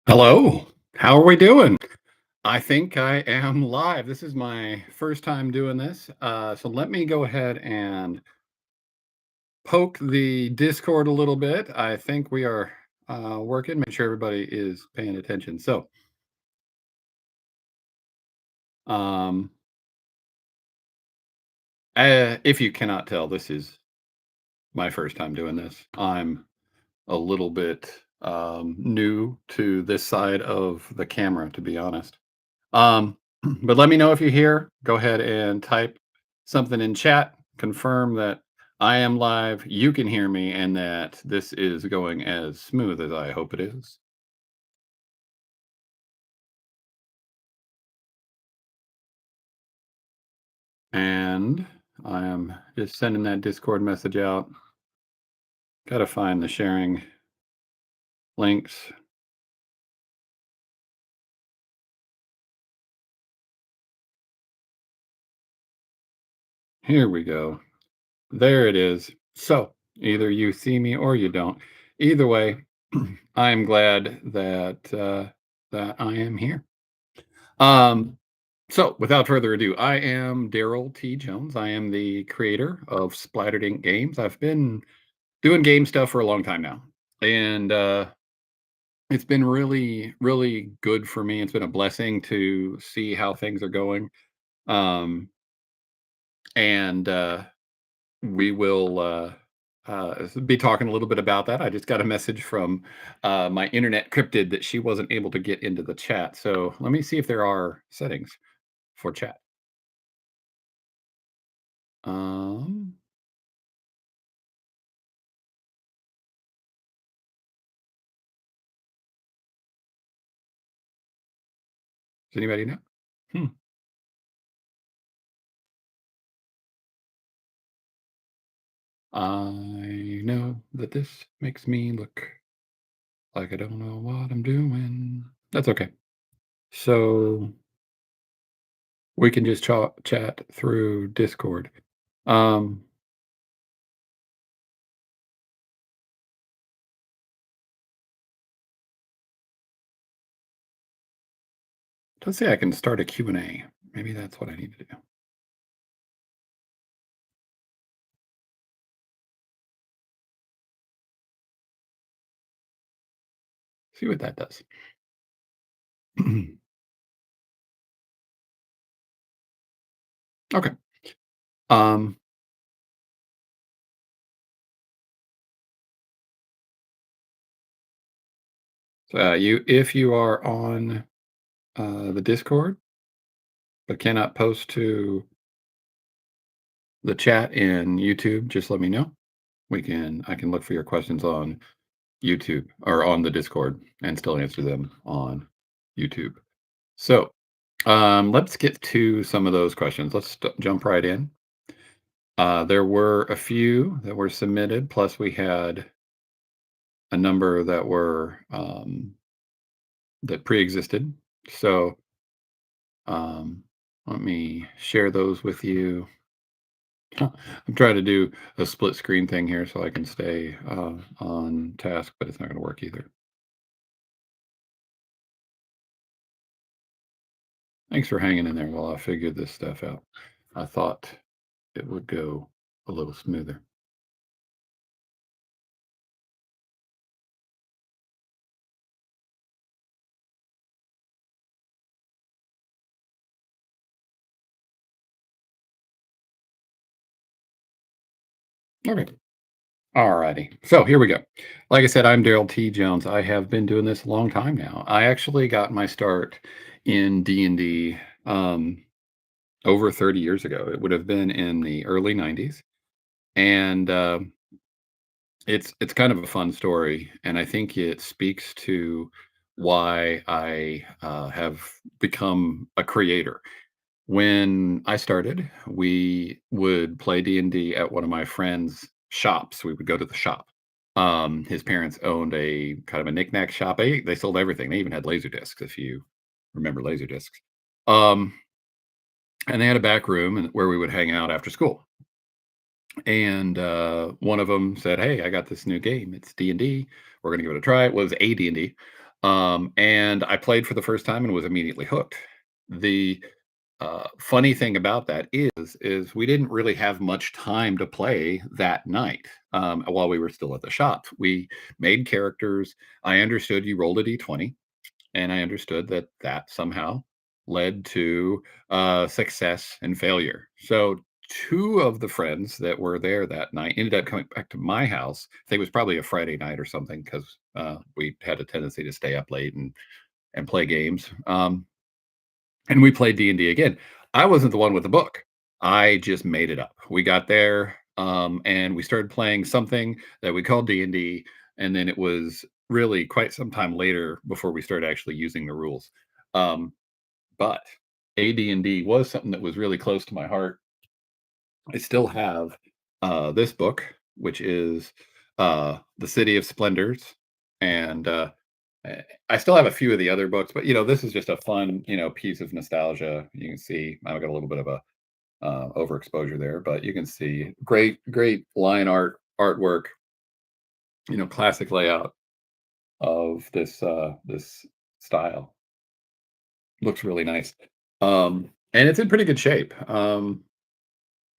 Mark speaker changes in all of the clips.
Speaker 1: Hello. How are we doing? I think I am live. This is my first time doing this. So let me go ahead and poke the Discord a little bit. I think we are working. Make sure everybody is paying attention. Um, if you cannot tell, this is my first time doing this. I'm a little bit new to this side of the camera, to be honest. Um, but let me know if you hear. Go ahead and type something in chat. Confirm that I am live, you can hear me, and that this is going as smooth as I hope it is. And I am just sending that Discord message out. Got to find the sharing links. Here we go. There it is. So either you see me or you don't. Either way, I am glad that I am here. Um, So, without further ado, I am Darryl T. Jones. I am the creator of Splattered Ink Games. I've been doing game stuff for a long time now, and it's been really, really good for me. It's been a blessing to see how things are going, um, and we will be talking a little bit about that. I just got a message from my internet cryptid that she wasn't able to get into the chat. So let me see if there are settings for chat. Um, does anybody know? Hmm. I know that this makes me look like I don't know what I'm doing. That's okay. So we can just chat through Discord. Um, let's say I can start a Q&A. Maybe that's what I need to do. See what that does. Okay. Um, so if you are on the Discord but cannot post to the chat in YouTube, just let me know. I can look for your questions on YouTube or on the Discord and still answer them on YouTube. So, let's get to some of those questions. Let's jump right in. There were a few that were submitted, plus we had a number that were that pre-existed. So, um, let me share those with you. I'm trying to do a split screen thing here so I can stay on task, but it's not going to work either. Thanks for hanging in there while I figured this stuff out. I thought it would go a little smoother. Okay. All righty. So here we go. Like I said, I'm Darryl T. Jones. I have been doing this a long time now. I actually got my start in D&D over 30 years ago. It would have been in the early 90s. And it's kind of a fun story. And I think it speaks to why I have become a creator. When I started, we would play D&D at one of my friends' shops. We would go to the shop. His parents owned a kind of a knickknack shop. They sold everything. They even had laser discs, if you remember laser discs. Um, and they had a back room where we would hang out after school. And one of them said, "Hey, I got this new game. It's D&D. We're going to give it a try." It was a D&D. And I played for the first time and was immediately hooked. The funny thing about that is we didn't really have much time to play that night while we were still at the shop. We made characters. I understood you rolled a d20, and I understood that that somehow led to success and failure. So two of the friends that were there that night ended up coming back to my house. I think it was probably a Friday night or something because we had a tendency to stay up late and play games. And we played D&D again. I wasn't the one with the book. I just made it up. We got there, and we started playing something that we called D&D, and then it was really quite some time later before we started actually using the rules. Um, but AD&D was something that was really close to my heart. I still have this book, which is The City of Splendors, and I still have a few of the other books, but this is just a fun, piece of nostalgia. You can see I've got a little bit of a overexposure there, but you can see great line artwork, classic layout of this style. Looks really nice. And it's in pretty good shape.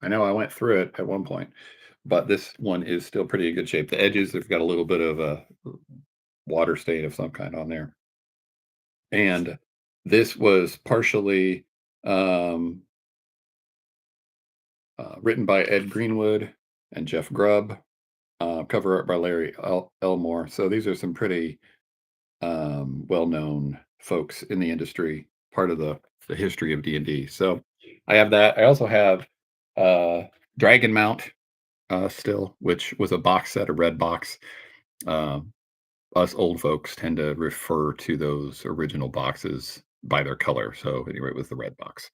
Speaker 1: I know I went through it at one point, but this one is still pretty good shape. The edges have got a little bit of a water stain of some kind on there. And this was partially um, written by Ed Greenwood and Jeff Grubb, cover art by Larry Elmore. So these are some pretty well-known folks in the industry, part of the history of D&D. So I have that. I also have uh, Dragon Mount still, which was a box set, a red box. Um, us old folks tend to refer to those original boxes by their color. So anyway, it was the red box.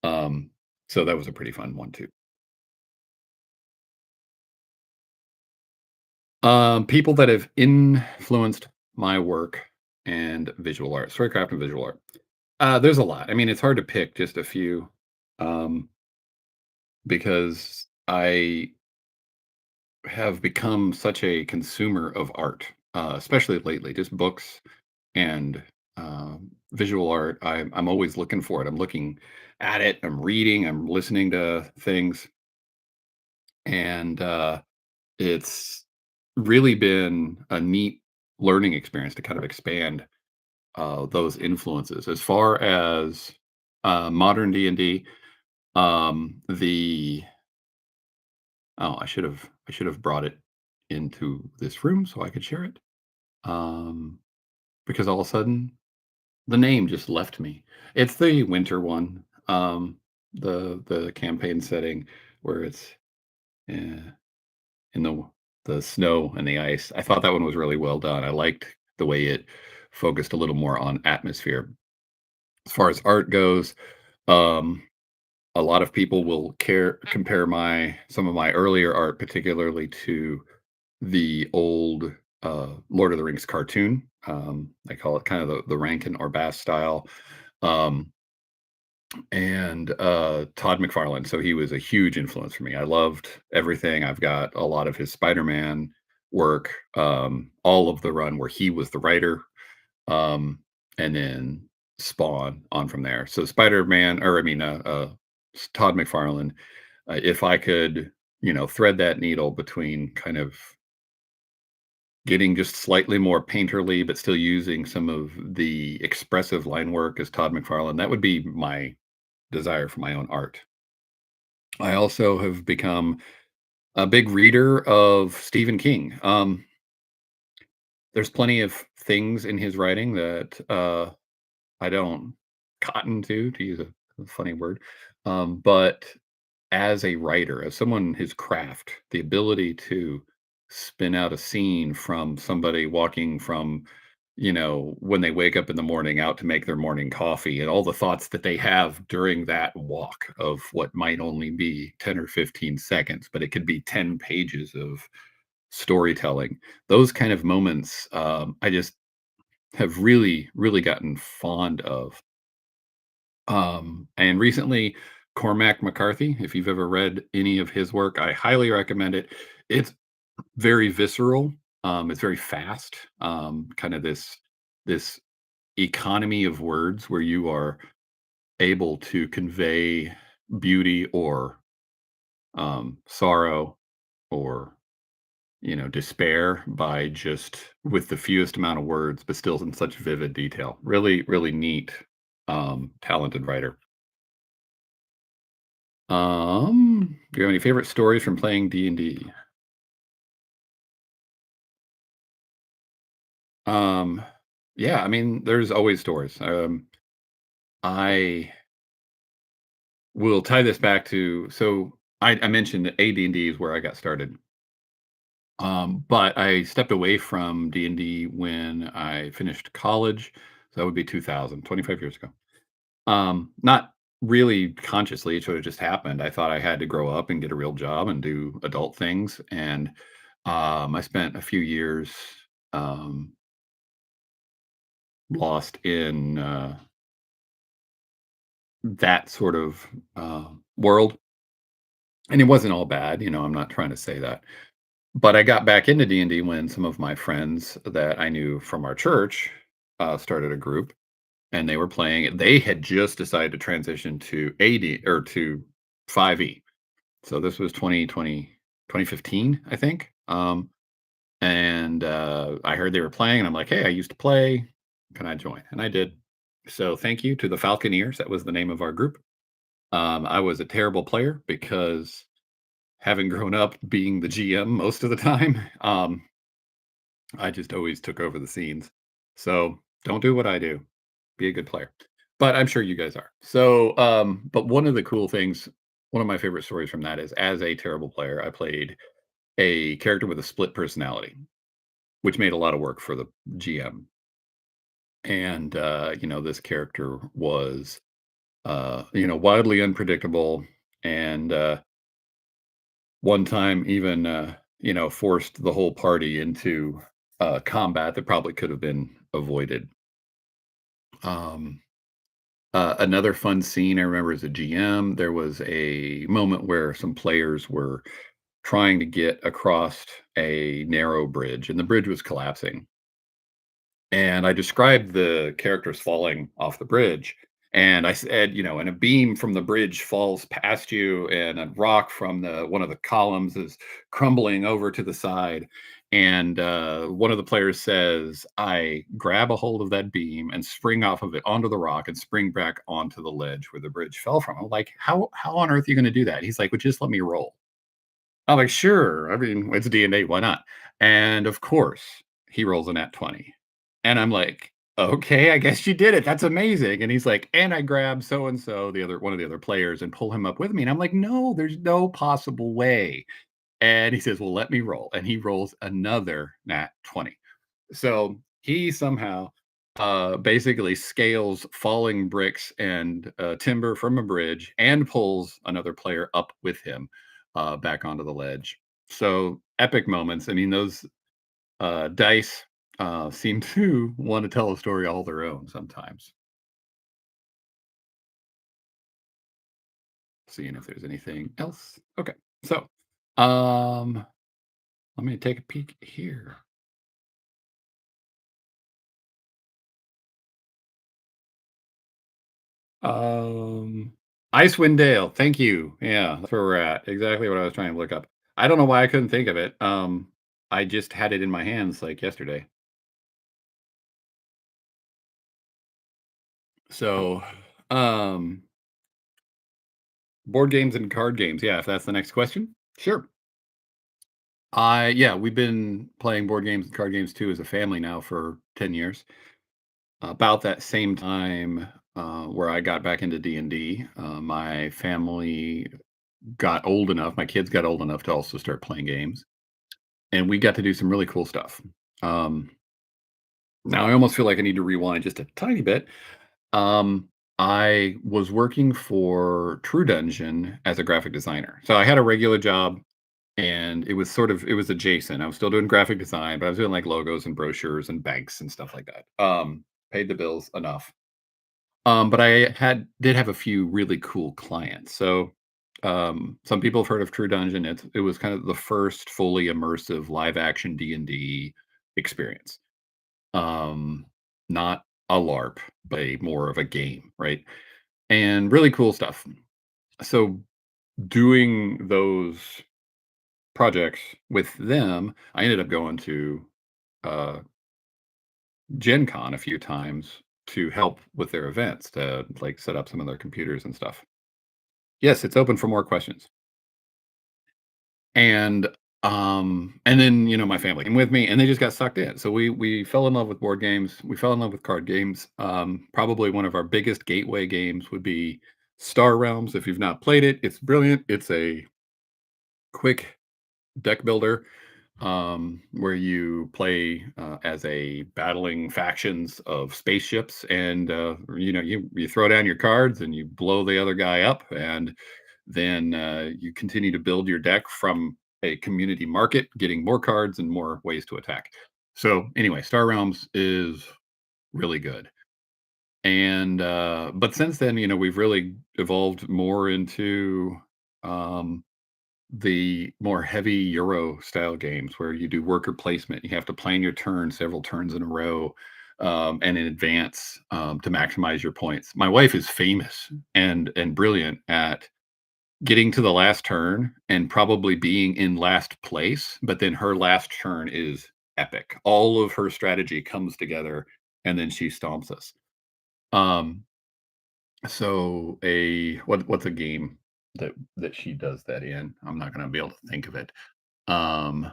Speaker 1: Um, so that was a pretty fun one too. People that have influenced my work and visual art, storycraft and visual art. There's a lot. I mean, it's hard to pick just a few um, because I have become such a consumer of art, especially lately, just books and visual art. I'm always looking for it. I'm looking at it. I'm reading. I'm listening to things, and it's really been a neat learning experience to kind of expand those influences. As far as modern D&D, the oh, I should have brought it into this room so I could share it. Um, because all of a sudden the name just left me. It's the winter one, the campaign setting where it's uh, in the snow and the ice. I thought that one was really well done. I liked the way it focused a little more on atmosphere. As far as art goes, um, a lot of people will compare my some of my earlier art, particularly to the old Lord of the Rings cartoon. They call it kind of the Rankin or Bass style. Um, and Todd McFarlane. So he was a huge influence for me. I loved everything. I've got a lot of his Spider-Man work, all of the run where he was the writer, um, and then Spawn on from there. So Spider-Man, or I mean, Todd McFarlane. If I could, thread that needle between kind of getting just slightly more painterly, but still using some of the expressive line work as Todd McFarlane, that would be my desire for my own art. I also have become a big reader of Stephen King. There's plenty of things in his writing that I don't cotton to use a funny word. But as a writer, as someone his craft, the ability to spin out a scene from somebody walking from, when they wake up in the morning out to make their morning coffee and all the thoughts that they have during that walk of what might only be 10 or 15 seconds, but it could be 10 pages of storytelling. Those kind of moments, I just have really gotten fond of. And recently, Cormac McCarthy, if you've ever read any of his work, I highly recommend it. It's very visceral. It's very fast. Kind of this this economy of words where you are able to convey beauty or sorrow or despair by just with the fewest amount of words, but still in such vivid detail. Really, really neat, talented writer. Do you have any favorite stories from playing D&D? Um, yeah, I mean, there's always stories. I will tie this back to so I mentioned that AD&D is where I got started. But I stepped away from D&D when I finished college. So that would be 2000, 25 years ago. Not really consciously, it sort of just happened. I thought I had to grow up and get a real job and do adult things. And I spent a few years um, lost in that sort of world. And it wasn't all bad, I'm not trying to say that. But I got back into D&D when some of my friends that I knew from our church started a group and they were playing it. They had just decided to transition to AD or to 5e. So this was 2015, I think. And I heard they were playing and I'm like, "Hey, I used to play. Can I join?" And I did. So thank you to the Falconeers. That was the name of our group. I was a terrible player because having grown up being the GM most of the time, I just always took over the scenes. So don't do what I do. Be a good player. But I'm sure you guys are. So, but one of the cool things, one of my favorite stories from that is as a terrible player, I played a character with a split personality, which made a lot of work for the GM. And this character was wildly unpredictable and one time even forced the whole party into combat that probably could have been avoided. Um Another fun scene I remember as a GM, there was a moment where some players were trying to get across a narrow bridge and the bridge was collapsing. And I described the characters falling off the bridge. And I said, and a beam from the bridge falls past you, and a rock from the one of the columns is crumbling over to the side. And one of the players says, I grab a hold of that beam and spring off of it onto the rock and spring back onto the ledge where the bridge fell from. I'm like, how on earth are you going to do that? He's like, well, just let me roll. I'm like, sure. I mean, it's DNA. Why not? And of course, he rolls a nat 20. And I'm like, okay, I guess you did it. That's amazing. And he's like, and I grab so and so, the other one of the other players, and pull him up with me. And I'm like, no, there's no possible way. And he says, well, let me roll. And he rolls another nat 20. So he somehow basically scales falling bricks and timber from a bridge and pulls another player up with him back onto the ledge. So epic moments. I mean, those dice seem to want to tell a story all their own sometimes. Seeing if there's anything else. Okay. So um, let me take a peek here. Um, Icewind Dale, thank you. Yeah, that's where we're at. Exactly what I was trying to look up. I don't know why I couldn't think of it. I just had it in my hands like yesterday. So, um, board games and card games. Yeah, if that's the next question, sure. Yeah, we've been playing board games and card games too as a family now for 10 years. About that same time where I got back into D&D, my family got old enough. My kids got old enough to also start playing games and we got to do some really cool stuff. Um, Now I almost feel like I need to rewind just a tiny bit. Um, I was working for True Dungeon as a graphic designer. So I had a regular job and it was adjacent. I was still doing graphic design, but I was doing like logos and brochures and banks and stuff like that. Paid the bills enough. But I did have a few really cool clients. So some people have heard of True Dungeon. It was kind of the first fully immersive live action D&D experience. Um, not a LARP, but a more of a game, right? And really cool stuff. So doing those projects with them, I ended up going to uh, Gen Con a few times to help with their events to like set up some of their computers and stuff. Yes, it's open for more questions. And and then my family came with me and they just got sucked in. So we fell in love with board games. We fell in love with card games. Probably one of our biggest gateway games would be Star Realms. If you've not played it, it's brilliant. It's a quick deck builder where you play as a battling factions of spaceships, and you throw down your cards and you blow the other guy up, and then you continue to build your deck from a community market, getting more cards and more ways to attack. So anyway, Star Realms is really good. And but since then, we've really evolved more into um, the more heavy Euro style games where you do worker placement. You have to plan your turn several turns in a row and in advance to maximize your points. My wife is famous and brilliant at getting to the last turn and probably being in last place, but then her last turn is epic. All of her strategy comes together and then she stomps us. Um, so what's a game that she does that in? I'm not going to be able to think of it. Um,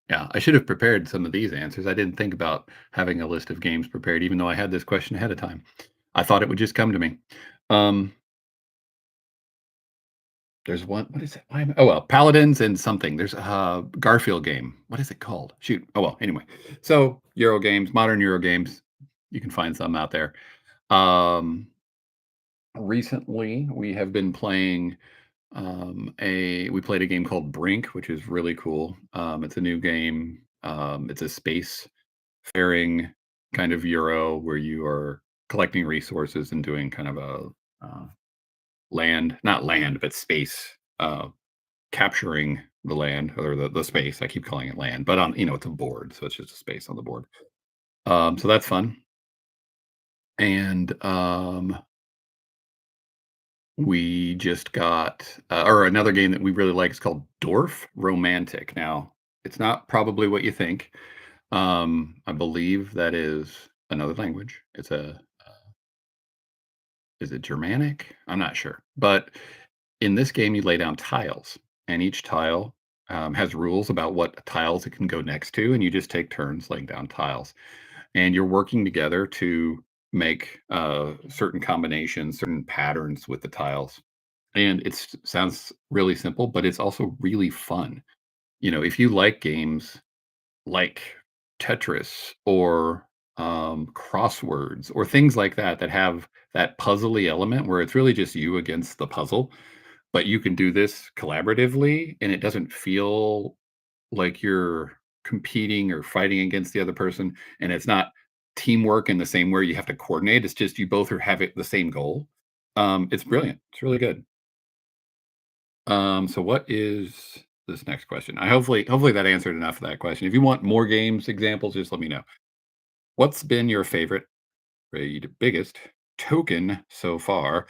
Speaker 1: yeah, I should have prepared some of these answers. I didn't think about having a list of games prepared, even though I had this question ahead of time. I thought it would just come to me. Um, there's one. What is it? Oh well, Paladins and something. There's a Garfield game. What is it called? Shoot. Oh well. Anyway, so Euro games, modern Euro games. You can find some out there. Um, Recently, we have been playing a we played a game called Brink, which is really cool. It's a new game. It's a space faring kind of Euro where you are collecting resources and doing kind of a not land, but space capturing the land or the space. I keep calling it land, but it's a board, so it's just a space on the board. So that's fun. And we just got or another game that we really like is called Dwarf Romantic. Now, it's not probably what you think. I believe that is another language. Is it Germanic? I'm not sure. But in this game, you lay down tiles, and each tile has rules about what tiles it can go next to, and you just take turns laying down tiles. And you're working together to make certain combinations, certain patterns with the tiles. And it sounds really simple, but it's also really fun. If you like games like Tetris or crosswords or things like that that have that puzzly element where it's really just you against the puzzle, but you can do this collaboratively and it doesn't feel like you're competing or fighting against the other person, and it's not teamwork in the same way you have to coordinate. It's just you both are have it the same goal. It's brilliant. It's really good. So what is this next question? I hopefully that answered enough of that question. If you want more games examples, just let me know. What's been your favorite, raid biggest token so far?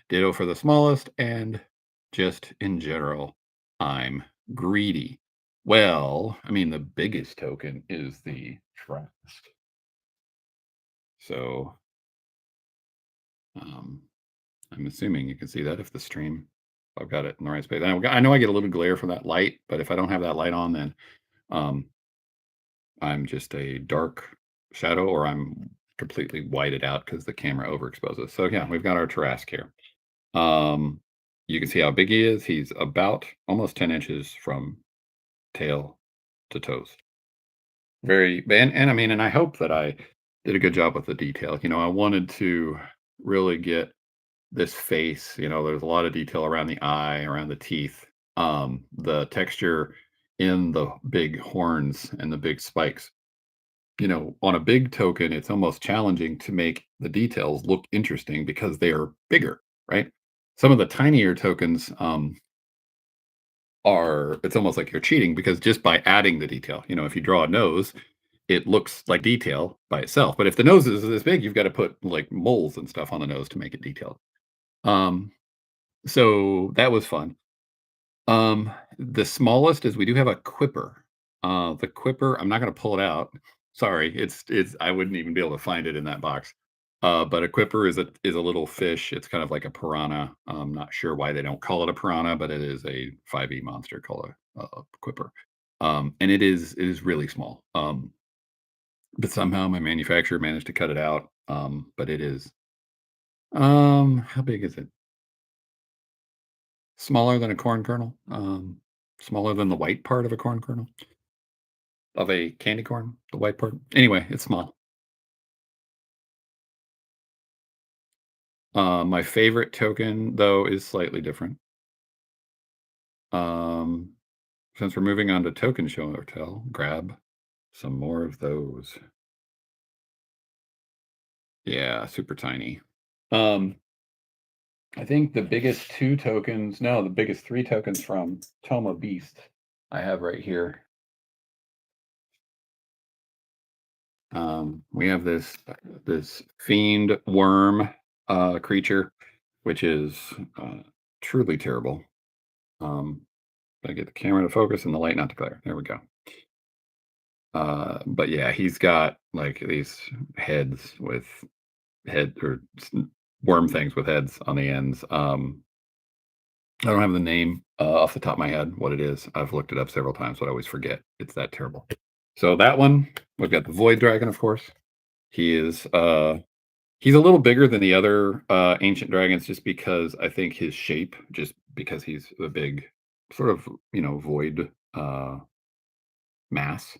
Speaker 1: Ditto for the smallest, and just in general, I'm greedy. Well, I mean, the biggest token is the Trask. So um, I'm assuming you can see that if the stream, I've got it in the right space. I know I get a little glare from that light, but if I don't have that light on, then um, I'm just a dark shadow or I'm completely whited out because the camera overexposes. So yeah, we've got our Trask here. Um, you can see how big he is. He's about almost 10 inches from tail to toes. Very, and I mean, and I hope that I did a good job with the detail. I wanted to really get this face, there's a lot of detail around the eye, around the teeth, the texture in the big horns and the big spikes. On a big token, it's almost challenging to make the details look interesting because they are bigger, right? Some of the tinier tokens, are it's almost like you're cheating because just by adding the detail, if you draw a nose, it looks like detail by itself. But if the nose is this big, you've got to put like moles and stuff on the nose to make it detailed. Um, so that was fun. The smallest is we do have a quipper. The quipper, I'm not gonna pull it out. Sorry, it's I wouldn't even be able to find it in that box. But a quipper is a little fish. It's kind of like a piranha. I'm not sure why they don't call it a piranha, but it is a 5e monster called a quipper. And it is really small. But somehow my manufacturer managed to cut it out. But it is how big is it? Smaller than a corn kernel. Smaller than the white part of a corn kernel. Of a candy corn, the white part? Anyway, it's small. My favorite token, though, is slightly different. Um, since we're moving on to token show or tell, grab some more of those. Yeah, super tiny. Um, I think the biggest 2 tokens no, the biggest 3 tokens from Tome of Beasts I have right here. We have this fiend worm, creature, which is, uh, truly terrible. Um, Gotta get the camera to focus and the light not to glare. There we go. But yeah, he's got like these heads with head or worm things with heads on the ends. I don't have the name off the top of my head what it is. I've looked it up several times, but I always forget. It's that terrible. So that one, we've got the Void Dragon, of course. He is he's a little bigger than the other ancient dragons just because I think his shape, just because he's a big sort of, void mass.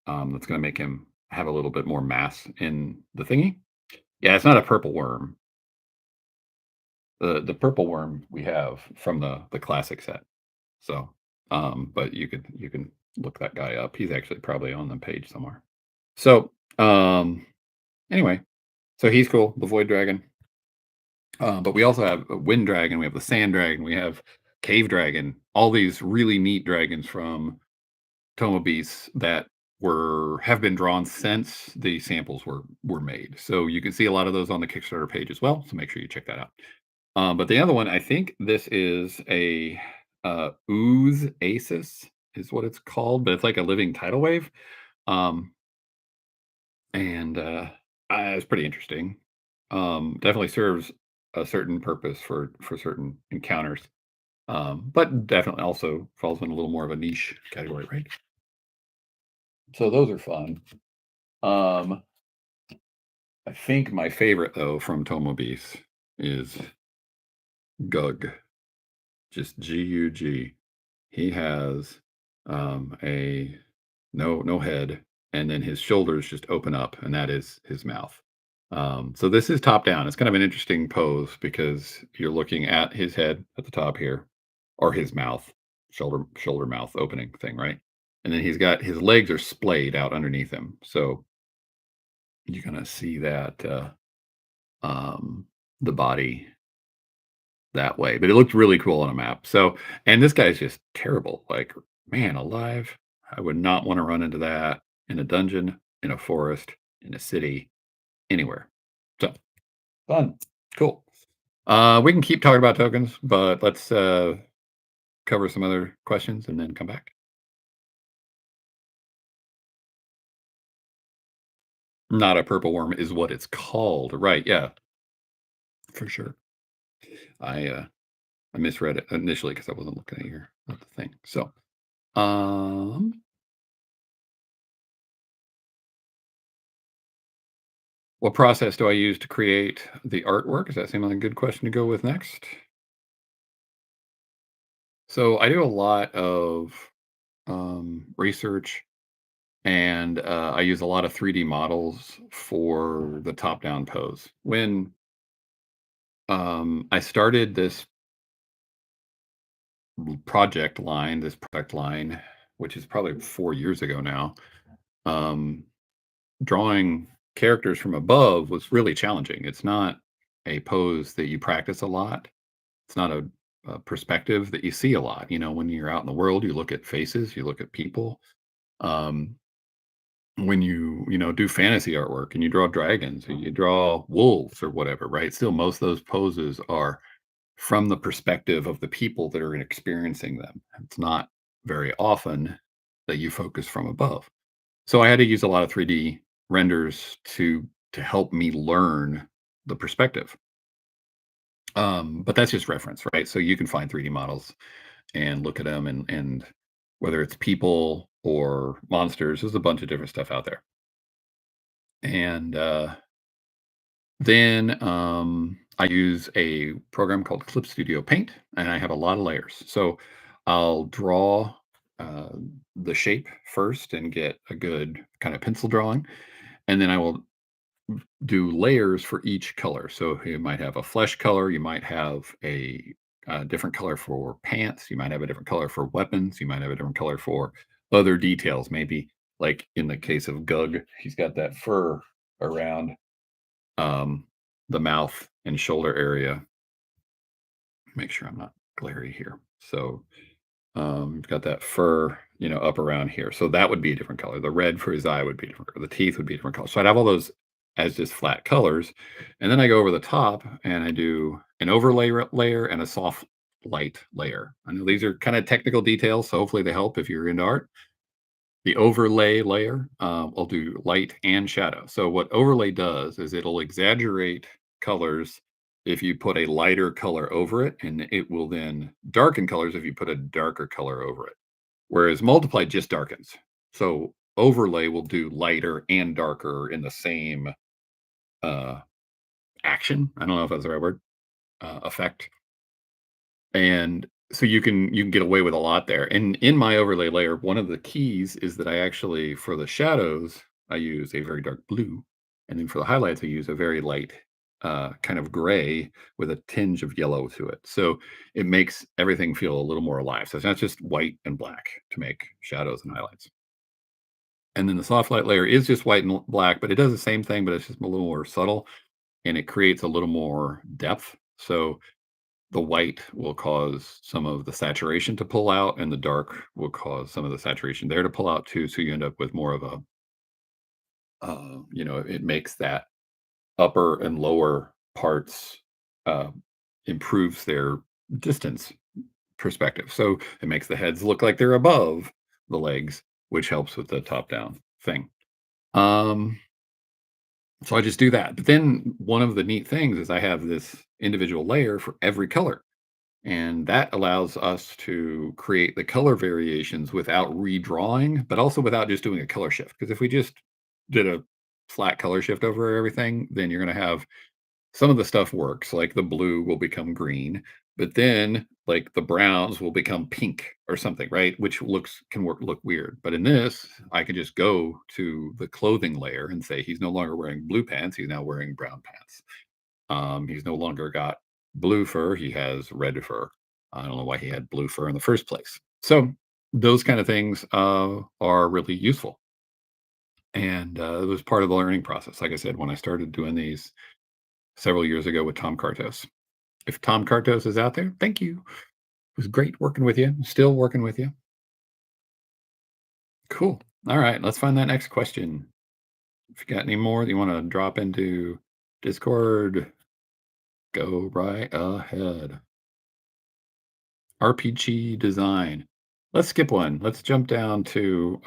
Speaker 1: That's gonna make him have a little bit more mass in the thingy. Yeah, it's not a purple worm. The purple worm we have from the classic set. So, but you can look that guy up. He's actually probably on the page somewhere. So, anyway, so he's cool, the Void Dragon. But we also have a Wind Dragon, we have the Sand Dragon, we have Cave Dragon, all these really neat dragons from Tome of Beasts that have been drawn since the samples were made. So you can see a lot of those on the Kickstarter page as well. So make sure you check that out. But the other one, I think this is a ooze acis is what it's called, but it's like a living tidal wave. Um, and it's pretty interesting. Definitely serves a certain purpose for certain encounters. But definitely also falls in a little more of a niche category, right? So those are fun. Um, I think my favorite though from Tomo Beast is Gug, just Gug. He has a no head, and then his shoulders just open up, and that is his mouth. So this is top down. It's kind of an interesting pose because you're looking at his head at the top here, or his mouth, shoulder mouth opening thing, right? And then he's got his legs are splayed out underneath him. So you're gonna see that um, the body that way. But it looked really cool on a map. So, and this guy's just terrible. Like, man alive, I would not want to run into that in a dungeon, in a forest, in a city, anywhere. So fun, cool. We can keep talking about tokens, but let's cover some other questions and then come back. Not a purple worm is what it's called, right? Yeah, for sure. I I misread it initially because I wasn't looking at the thing. So, um, what process do I use to create the artwork? Does that seem like a good question to go with next? So I do a lot of research, and I use a lot of 3D models for the top-down pose. When I started this product line, which is probably 4 years ago now, um, drawing characters from above was really challenging. It's not a pose that you practice a lot. It's not a perspective that you see a lot. When you're out in the world, you look at faces, you look at people. Um, when you do fantasy artwork and you draw dragons or you draw wolves or whatever, right? Still, most of those poses are from the perspective of the people that are experiencing them. It's not very often that you focus from above. So I had to use a lot of 3D renders to help me learn the perspective. But that's just reference, right? So you can find 3D models and look at them, and whether it's people or monsters, there's a bunch of different stuff out there. And then I use a program called Clip Studio Paint, and I have a lot of layers. So I'll draw uh, the shape first and get a good kind of pencil drawing, and then I will do layers for each color. So you might have a flesh color, you might have a different color for pants, you might have a different color for weapons, you might have a different color for other details. Maybe like in the case of Gug, he's got that fur around um, the mouth and shoulder area. Make sure I'm not glary here. So you've got that fur, up around here. So that would be a different color. The red for his eye would be different. Or the teeth would be a different color. So I'd have all those as just flat colors, and then I go over the top and I do an overlay layer and a soft light layer. I know these are kind of technical details, so hopefully they help if you're into art. The overlay layer, I'll do light and shadow. So what overlay does is it'll exaggerate colors if you put a lighter color over it, and it will then darken colors if you put a darker color over it. Whereas multiply just darkens. So overlay will do lighter and darker in the same uh, action. I don't know if that's the right word. Effect. And so you can get away with a lot there. And in my overlay layer, one of the keys is that I actually, for the shadows, I use a very dark blue. And then for the highlights, I use a very light kind of gray with a tinge of yellow to it. So it makes everything feel a little more alive. So it's not just white and black to make shadows and highlights. And then the soft light layer is just white and black, but it does the same thing, but it's just a little more subtle and it creates a little more depth. So the white will cause some of the saturation to pull out, and the dark will cause some of the saturation there to pull out too. So you end up with more of it makes that upper and lower parts uh, improves their distance perspective. So it makes the heads look like they're above the legs, which helps with the top down thing. Um, so I just do that. But then one of the neat things is I have this individual layer for every color. And that allows us to create the color variations without redrawing, but also without just doing a color shift. Because if we just did a flat color shift over everything, then you're going to have some of the stuff works, like the blue will become green, but then like the browns will become pink or something, right? Which look weird. But in this, I can just go to the clothing layer and say he's no longer wearing blue pants, he's now wearing brown pants. He's no longer got blue fur, he has red fur. I don't know why he had blue fur in the first place. So those kind of things are really useful. And it was part of the learning process. Like I said, when I started doing these several years ago with Tom Kartos. If Tom Kartos is out there, thank you. It was great working with you. Still working with you. Cool. All right, let's find that next question. If you got any more that you want to drop into Discord, go right ahead. RPG design. Let's skip one. Let's jump down to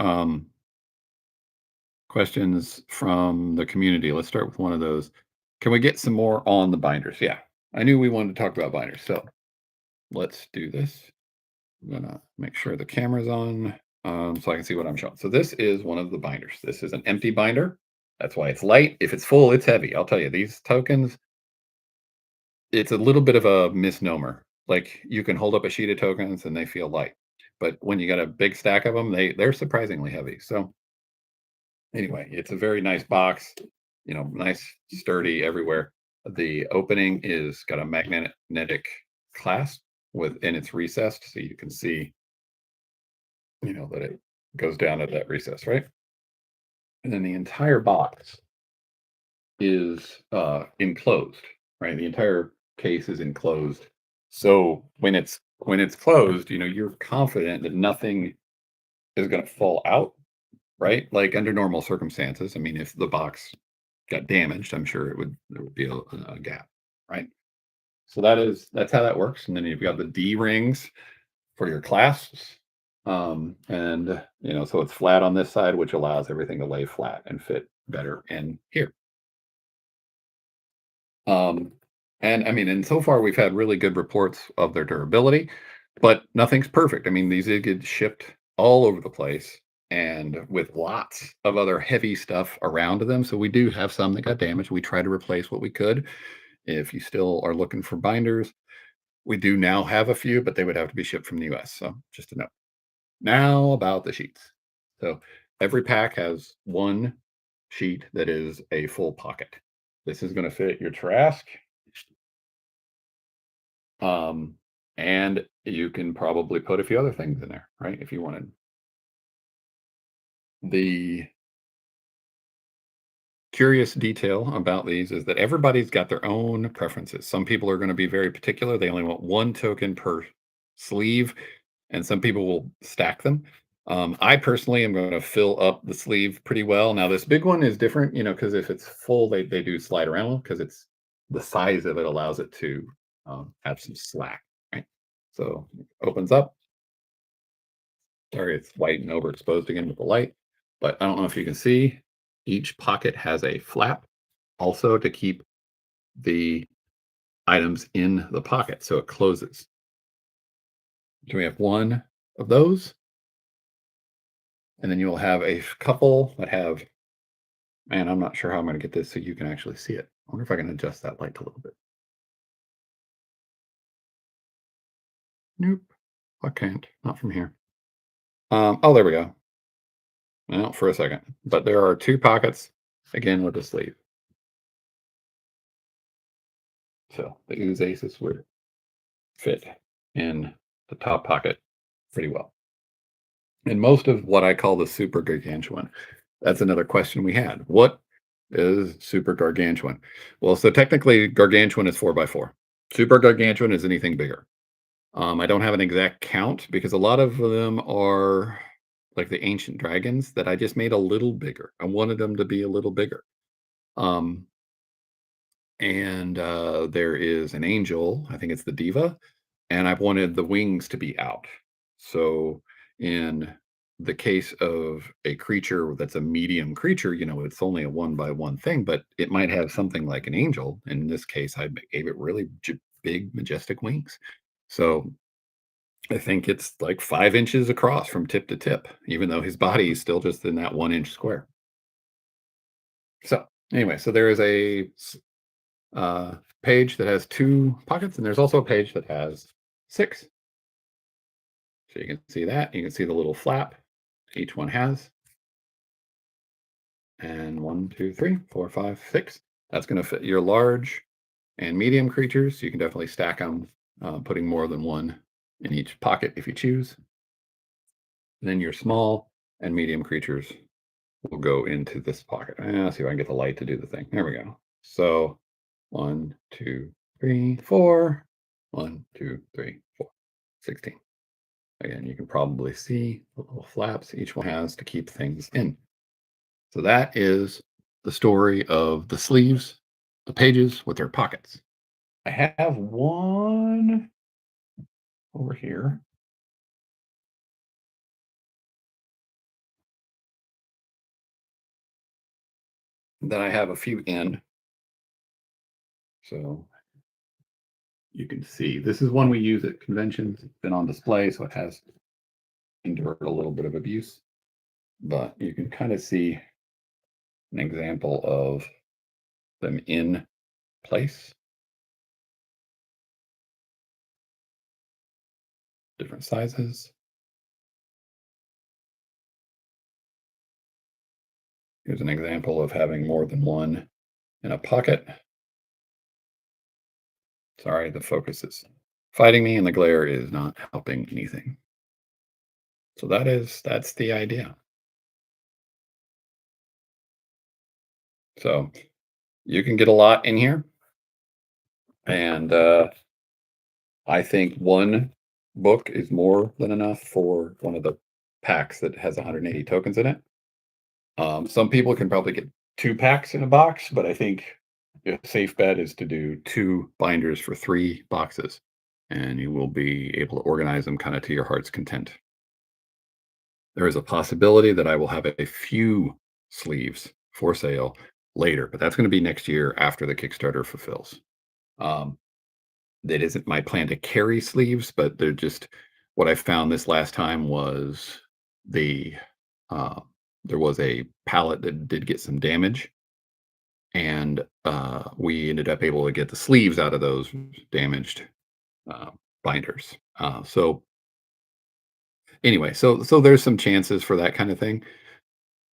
Speaker 1: questions from the community. Let's start with one of those. Can we get some more on the binders? Yeah, I knew we wanted to talk about binders. So let's do this. I'm gonna make sure the camera's on so I can see what I'm showing. So this is one of the binders. This is an empty binder. That's why it's light. If it's full, it's heavy. I'll tell you, these tokens, it's a little bit of a misnomer. Like you can hold up a sheet of tokens and they feel light. But when you got a big stack of them, they're surprisingly heavy. So anyway, it's a very nice box, nice, sturdy everywhere. The opening is got a magnetic clasp and it's recessed so you can see that it goes down at that recess, right? And then the entire box is enclosed, right? The entire case is enclosed So when it's closed, you're confident that nothing is going to fall out, right? Like under normal circumstances. I mean, if the box got damaged, I'm sure there would be a gap, right? So that's how that works. And then you've got the D rings for your clasps. And so it's flat on this side, which allows everything to lay flat and fit better in here. Um, and I mean, and so far we've had really good reports of their durability, but nothing's perfect. I mean, these get shipped all over the place and with lots of other heavy stuff around them. So we do have some that got damaged. We try to replace what we could. If you still are looking for binders, we do now have a few, but they would have to be shipped from the US. So just to know. Now about the sheets. So every pack has one sheet that is a full pocket. This is going to fit your Trask. Um, and you can probably put a few other things in there, right? If you wanted. The curious detail about these is that everybody's got their own preferences. Some people are going to be very particular. They only want one token per sleeve, and some people will stack them. I personally am going to fill up the sleeve pretty well. Now, this big one is different, because if it's full, they do slide around because it's the size of it allows it to have some slack, right? So it opens up. Sorry, it's white and overexposed again with the light, but I don't know if you can see. Each pocket has a flap also to keep the items in the pocket so it closes. So we have one of those, and then you'll have a couple that have, man, I'm not sure how I'm going to get this so you can actually see it. I wonder if I can adjust that light a little bit. Nope, I can't. Not from here. Oh, there we go. Well, for a second. But there are two pockets, again, with a sleeve. So the Ooze Aces would fit in the top pocket pretty well. And most of what I call the super gargantuan, that's another question we had. What is super gargantuan? Well, so technically, gargantuan is 4x4. Super gargantuan is anything bigger. I don't have an exact count because a lot of them are like the ancient dragons that I just made a little bigger. I wanted them to be a little bigger. Um, and there is an angel, I think it's the diva, and I wanted the wings to be out. So in the case of a creature that's a medium creature, it's only a 1x1 thing, but it might have something like an angel. In this case, I gave it really big, majestic wings. So I think it's like 5 inches across from tip to tip, even though his body is still just in that 1 inch square. So anyway, so there is page that has two pockets, and there's also a page that has six. So you can see that. You can see the little flap each one has. And 1, 2, 3, 4, 5, 6. That's going to fit your large and medium creatures. You can definitely stack them, putting more than one in each pocket if you choose. And then your small and medium creatures will go into this pocket. And I'll see if I can get the light to do the thing. There we go. So 1, 2, 3, 4. 1, 2, 3, 4. 16. Again, you can probably see the little flaps each one has to keep things in. So that is the story of the sleeves, the pages with their pockets. I have one over here that I have a few in. So you can see this is one we use at conventions. It's been on display, so it has endured a little bit of abuse. But you can kind of see an example of them in place, different sizes. Here's an example of having more than one in a pocket. Sorry, the focus is fighting me and the glare is not helping anything. So that's the idea. So you can get a lot in here. And I think one book is more than enough for one of the packs that has 180 tokens in it. Some people can probably get 2 packs in a box, but I think a safe bet is to do 2 binders for 3 boxes, and you will be able to organize them kinda to your heart's content. There is a possibility that I will have a few sleeves for sale later, but that's gonna be next year after the Kickstarter fulfills. Um, that isn't my plan to carry sleeves, but they're just what I found this last time was the, uh there was a pallet that did get some damage, and, we ended up able to get the sleeves out of those damaged, uh, binders. So anyway, so there's some chances for that kind of thing.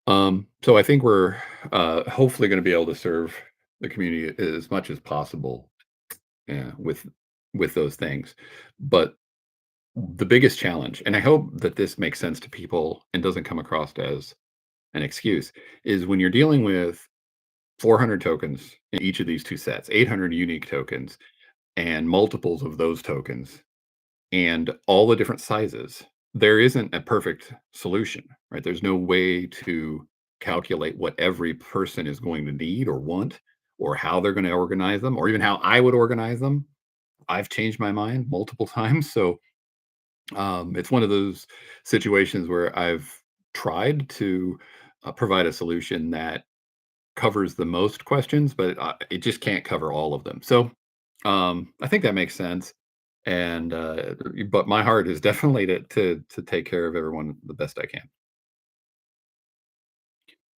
Speaker 1: So I think we're, hopefully gonna be able to serve the community as much as possible, yeah, with those things. But the biggest challenge, and I hope that this makes sense to people and doesn't come across as an excuse, is when you're dealing with 400 tokens in each of these 2 sets, 800 unique tokens, and multiples of those tokens, and all the different sizes, there isn't a perfect solution, right? There's no way to calculate what every person is going to need or want, or how they're gonna organize them, or even how I would organize them. I've changed my mind multiple times, so, it's one of those situations where I've tried to, provide a solution that covers the most questions, but, it just can't cover all of them. So, I think that makes sense, and, but my heart is definitely to take care of everyone the best I can.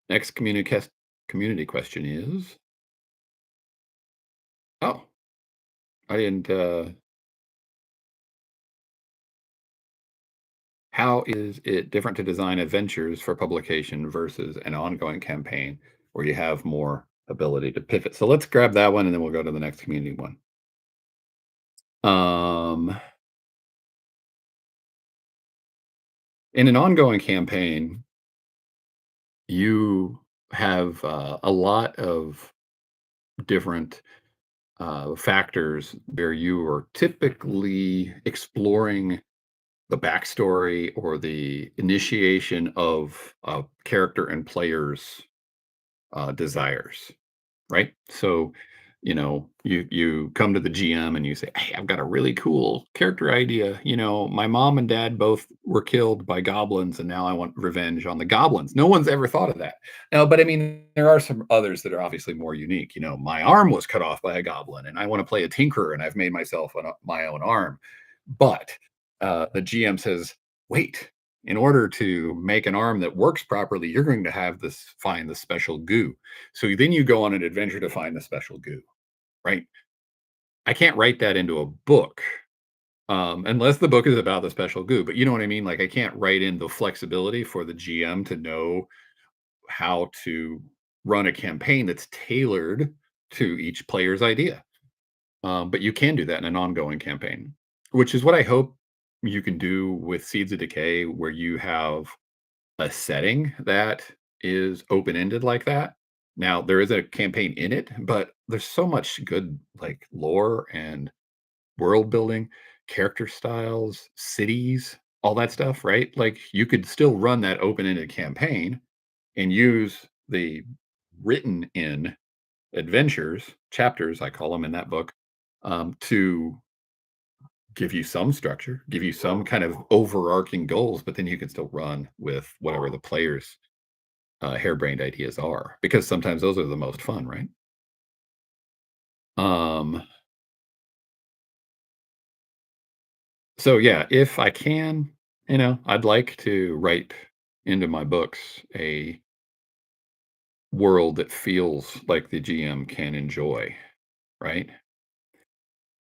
Speaker 1: Next community question is, oh, I didn't, how is it different to design adventures for publication versus an ongoing campaign where you have more ability to pivot? So let's grab that one, and then we'll go to the next community one. Um, in an ongoing campaign, you have, a lot of different, factors where you are typically exploring the backstory or the initiation of a character and players' desires, right? So, you come to the GM and you say, "Hey, I've got a really cool character idea. My mom and dad both were killed by goblins, and now I want revenge on the goblins." No one's ever thought of that. Now, but I mean, there are some others that are obviously more unique. My arm was cut off by a goblin, and I want to play a tinkerer, and I've made myself my own arm. But the GM says, "Wait, in order to make an arm that works properly, you're going to have this find the special goo." So then you go on an adventure to find the special goo, right? I can't write that into a book, unless the book is about the special goo. But you know what I mean? Like, I can't write in the flexibility for the GM to know how to run a campaign that's tailored to each player's idea. But you can do that in an ongoing campaign, which is what I hope you can do with Seeds of Decay, where you have a setting that is open-ended like that. Now, there is a campaign in it, but there's so much good, like, lore and world building, character styles, cities, all that stuff, right? Like, you could still run that open-ended campaign and use the written in adventures, chapters, I call them in that book, to give you some structure, give you some kind of overarching goals, but then you can still run with whatever the players harebrained ideas are, because sometimes those are the most fun, right? Um, so yeah, if I can, I'd like to write into my books a world that feels like the GM can enjoy, right?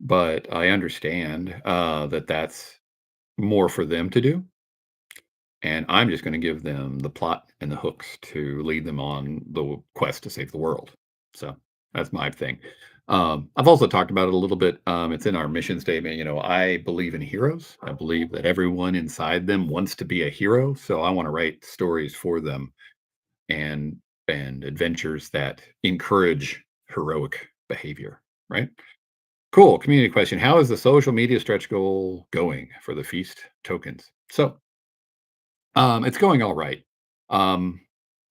Speaker 1: But I understand that that's more for them to do, and I'm just going to give them the plot and the hooks to lead them on the quest to save the world. So that's my thing. I've also talked about it a little bit. It's in our mission statement. I believe in heroes. I believe that everyone inside them wants to be a hero. So I want to write stories for them, and adventures that encourage heroic behavior. Right. Cool. Community question. How is the social media stretch goal going for the feast tokens? It's going all right. Um,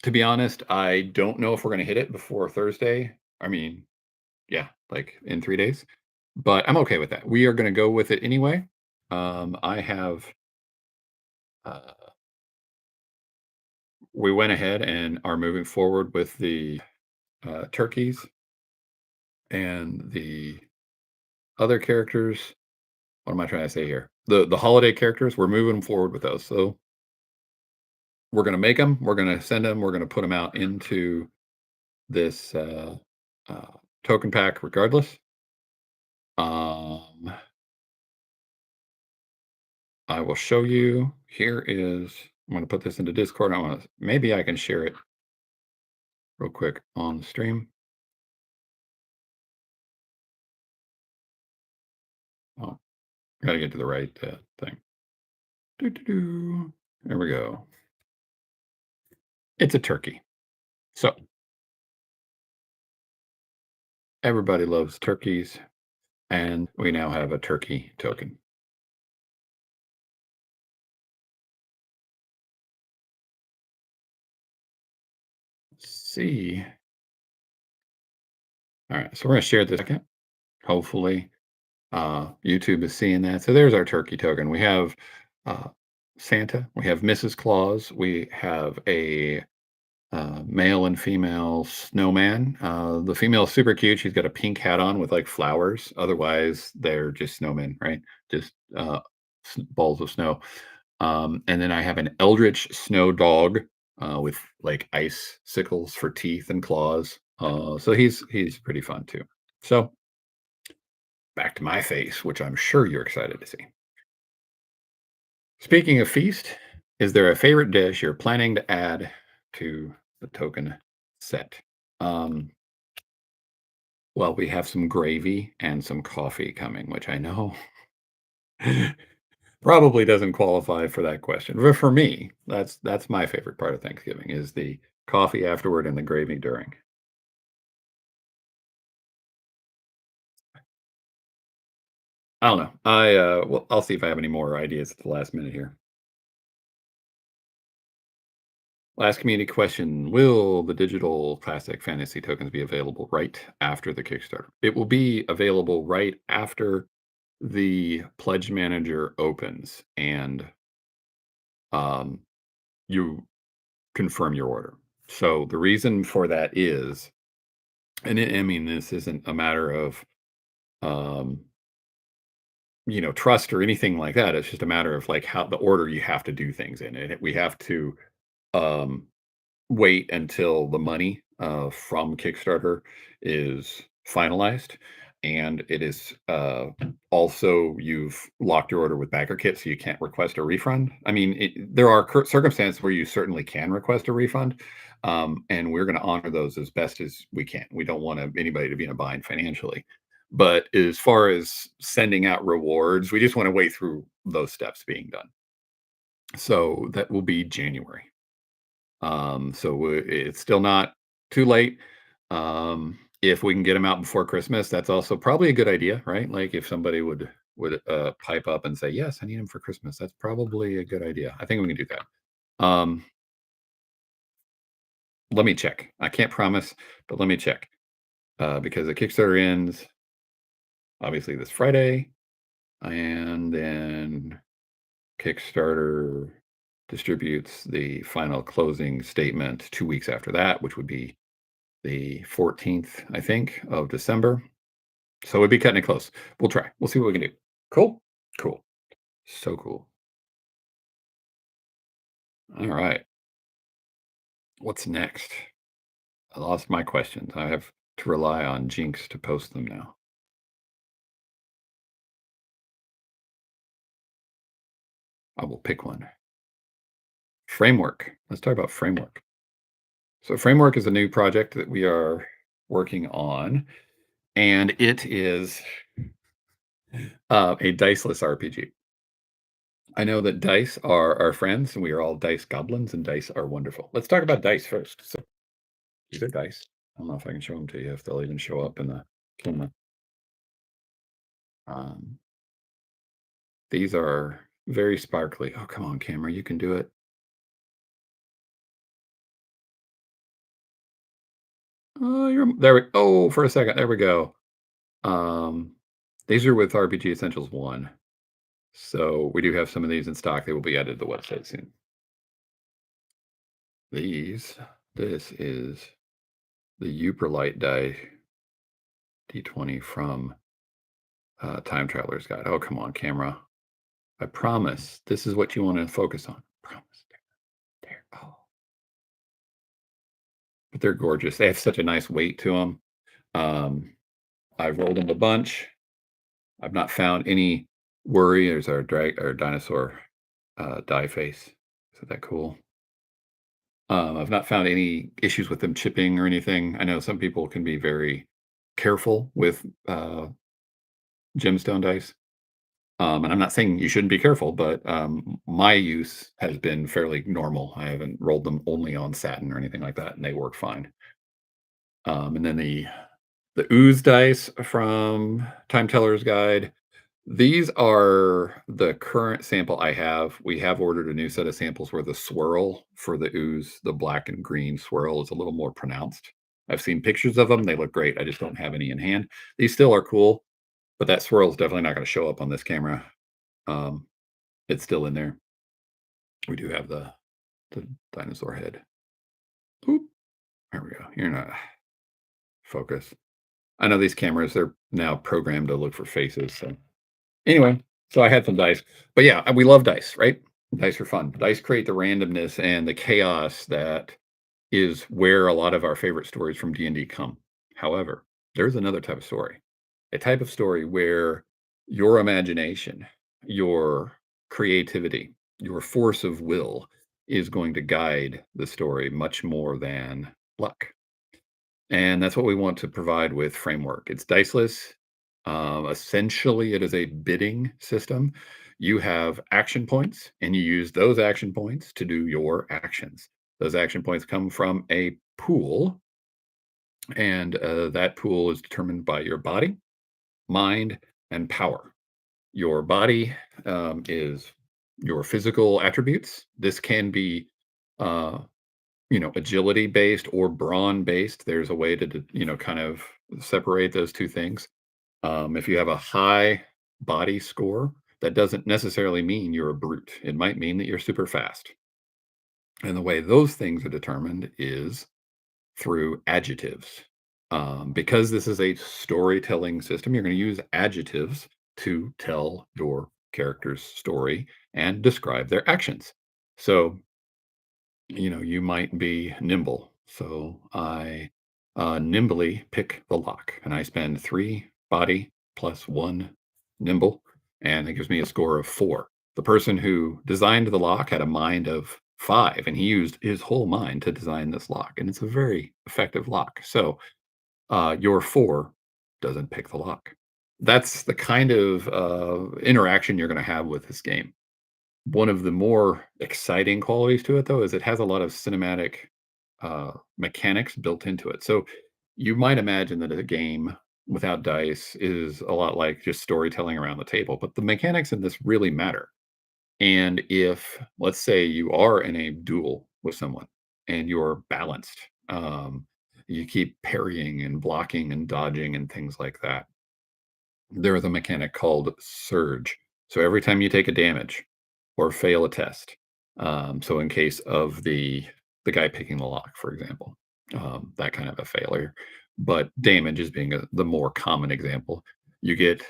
Speaker 1: to be honest, I don't know if we're going to hit it before Thursday. I mean, yeah, like in 3 days, but I'm okay with that. We are going to go with it anyway. I have, uh, we went ahead and are moving forward with the turkeys and the other characters. What am I trying to say here? The holiday characters. We're moving forward with those. So we're going to make them. We're going to send them. We're going to put them out into this uh, token pack, regardless. Um, I will show you. Here is. I'm going to put this into Discord. I want to. Maybe I can share it real quick on the stream. Oh, got to get to the right thing. Doo-doo-doo. There we go. It's a turkey. So everybody loves turkeys, and we now have a turkey token. Let's see. All right, so we're gonna share this second. Hopefully, YouTube is seeing that. So there's our turkey token. We have uh, Santa. We have Mrs. Claus. We have a male and female snowman. The female's super cute. She's got a pink hat on with like flowers. Otherwise, they're just snowmen, right? Just balls of snow. And then I have an eldritch snow dog with like ice sickles for teeth and claws. So he's pretty fun too. So back to my face, which I'm sure you're excited to see. Speaking of feast, is there a favorite dish you're planning to add to the token set? Um, well, we have some gravy and some coffee coming, which I know probably doesn't qualify for that question. But for me, that's my favorite part of Thanksgiving is the coffee afterward and the gravy during. I don't know. Well, I'll see if I have any more ideas at the last minute here. Last community question. Will the digital classic fantasy tokens be available right after the Kickstarter? It will be available right after the pledge manager opens and um, you confirm your order. So the reason for that is, I mean, this isn't a matter of, um, trust or anything like that. It's just a matter of like how the order you have to do things in it. We have to, um, wait until the money from Kickstarter is finalized. And it is also you've locked your order with Backer Kit, so you can't request a refund. I mean, there are circumstances where you certainly can request a refund, and we're going to honor those as best as we can. We don't want anybody to be in a bind financially. But as far as sending out rewards, we just want to wait through those steps being done. So that will be January. It's still not too late. If we can get them out before Christmas, that's also probably a good idea, right? Like if somebody would pipe up and say, "Yes, I need them for Christmas." That's probably a good idea. I think we can do that. Um, let me check. I can't promise, but let me check because the Kickstarter ends obviously this Friday, and then Kickstarter distributes the final closing statement 2 weeks after that, which would be the 14th, I think, of December. So we'd be cutting it close. We'll try. We'll see what we can do. Cool. Cool. So cool. All right. What's next? I lost my questions. I have to rely on Jinx to post them now. I will pick one. Framework. Let's talk about Framework. So, Framework is a new project that we are working on, and it is a diceless RPG. I know that dice are our friends, and we are all dice goblins, and dice are wonderful. Let's talk about dice first. So, these are dice. I don't know if I can show them to you, if they'll even show up in the camera. Um, these are very sparkly. Oh, come on, camera, you can do it. Oh, you're there. Oh, for a second, there we go. Um, these are with RPG Essentials One, so we do have some of these in stock. They will be added to the website soon. These, this is the Uperlite die D20 from Time Traveler's Guide. Oh, come on, camera. I promise this is what you want to focus on. Promise. There. Oh, but they're gorgeous. They have such a nice weight to them. Um, I've rolled them a bunch. I've not found any worry. There's our dinosaur die face. Isn't that cool? I've not found any issues with them chipping or anything. I know some people can be very careful with gemstone dice. And I'm not saying you shouldn't be careful, but my use has been fairly normal. I haven't rolled them only on satin or anything like that, and they work fine. And then the ooze dice from Time Teller's Guide. These are the current sample I have. We have ordered a new set of samples where the swirl for the ooze, the black and green swirl, is a little more pronounced. I've seen pictures of them. They look great. I just don't have any in hand. These still are cool, but that swirl is definitely not going to show up on this camera. Um, it's still in there. We do have the dinosaur head. Oop, there we go. You're not focus. I know these cameras, they're now programmed to look for faces. So anyway, so I had some dice. But yeah, we love dice, right? Dice are fun. Dice create the randomness and the chaos that is where a lot of our favorite stories from D&D come. However, there's another type of story. A type of story where your imagination, your creativity, your force of will is going to guide the story much more than luck. And that's what we want to provide with Framework. It's diceless. Essentially, it is a bidding system. You have action points, and you use those action points to do your actions. Those action points come from a pool, and that pool is determined by your body, mind, and power. Your body is your physical attributes. This can be uh, agility based or brawn based. There's a way to, kind of separate those two things. If you have a high body score, that doesn't necessarily mean you're a brute. It might mean that you're super fast. And the way those things are determined is through adjectives. Because this is a storytelling system, you're going to use adjectives to tell your character's story and describe their actions. So you might be nimble. So I nimbly pick the lock and I spend 3 body plus 1 nimble, and it gives me a score of 4. The person who designed the lock had a mind of 5, and he used his whole mind to design this lock. And it's a very effective lock. So your 4 doesn't pick the lock. That's the kind of interaction you're going to have with this game. One of the more exciting qualities to it, though, is it has a lot of cinematic mechanics built into it. So you might imagine that a game without dice is a lot like just storytelling around the table, but the mechanics in this really matter. And if, let's say, you are in a duel with someone and you're balanced, you keep parrying and blocking and dodging and things like that, there is a mechanic called surge. So every time you take a damage or fail a test, so in case of the guy picking the lock, for example, that kind of a failure, but damage is being the more common example, you get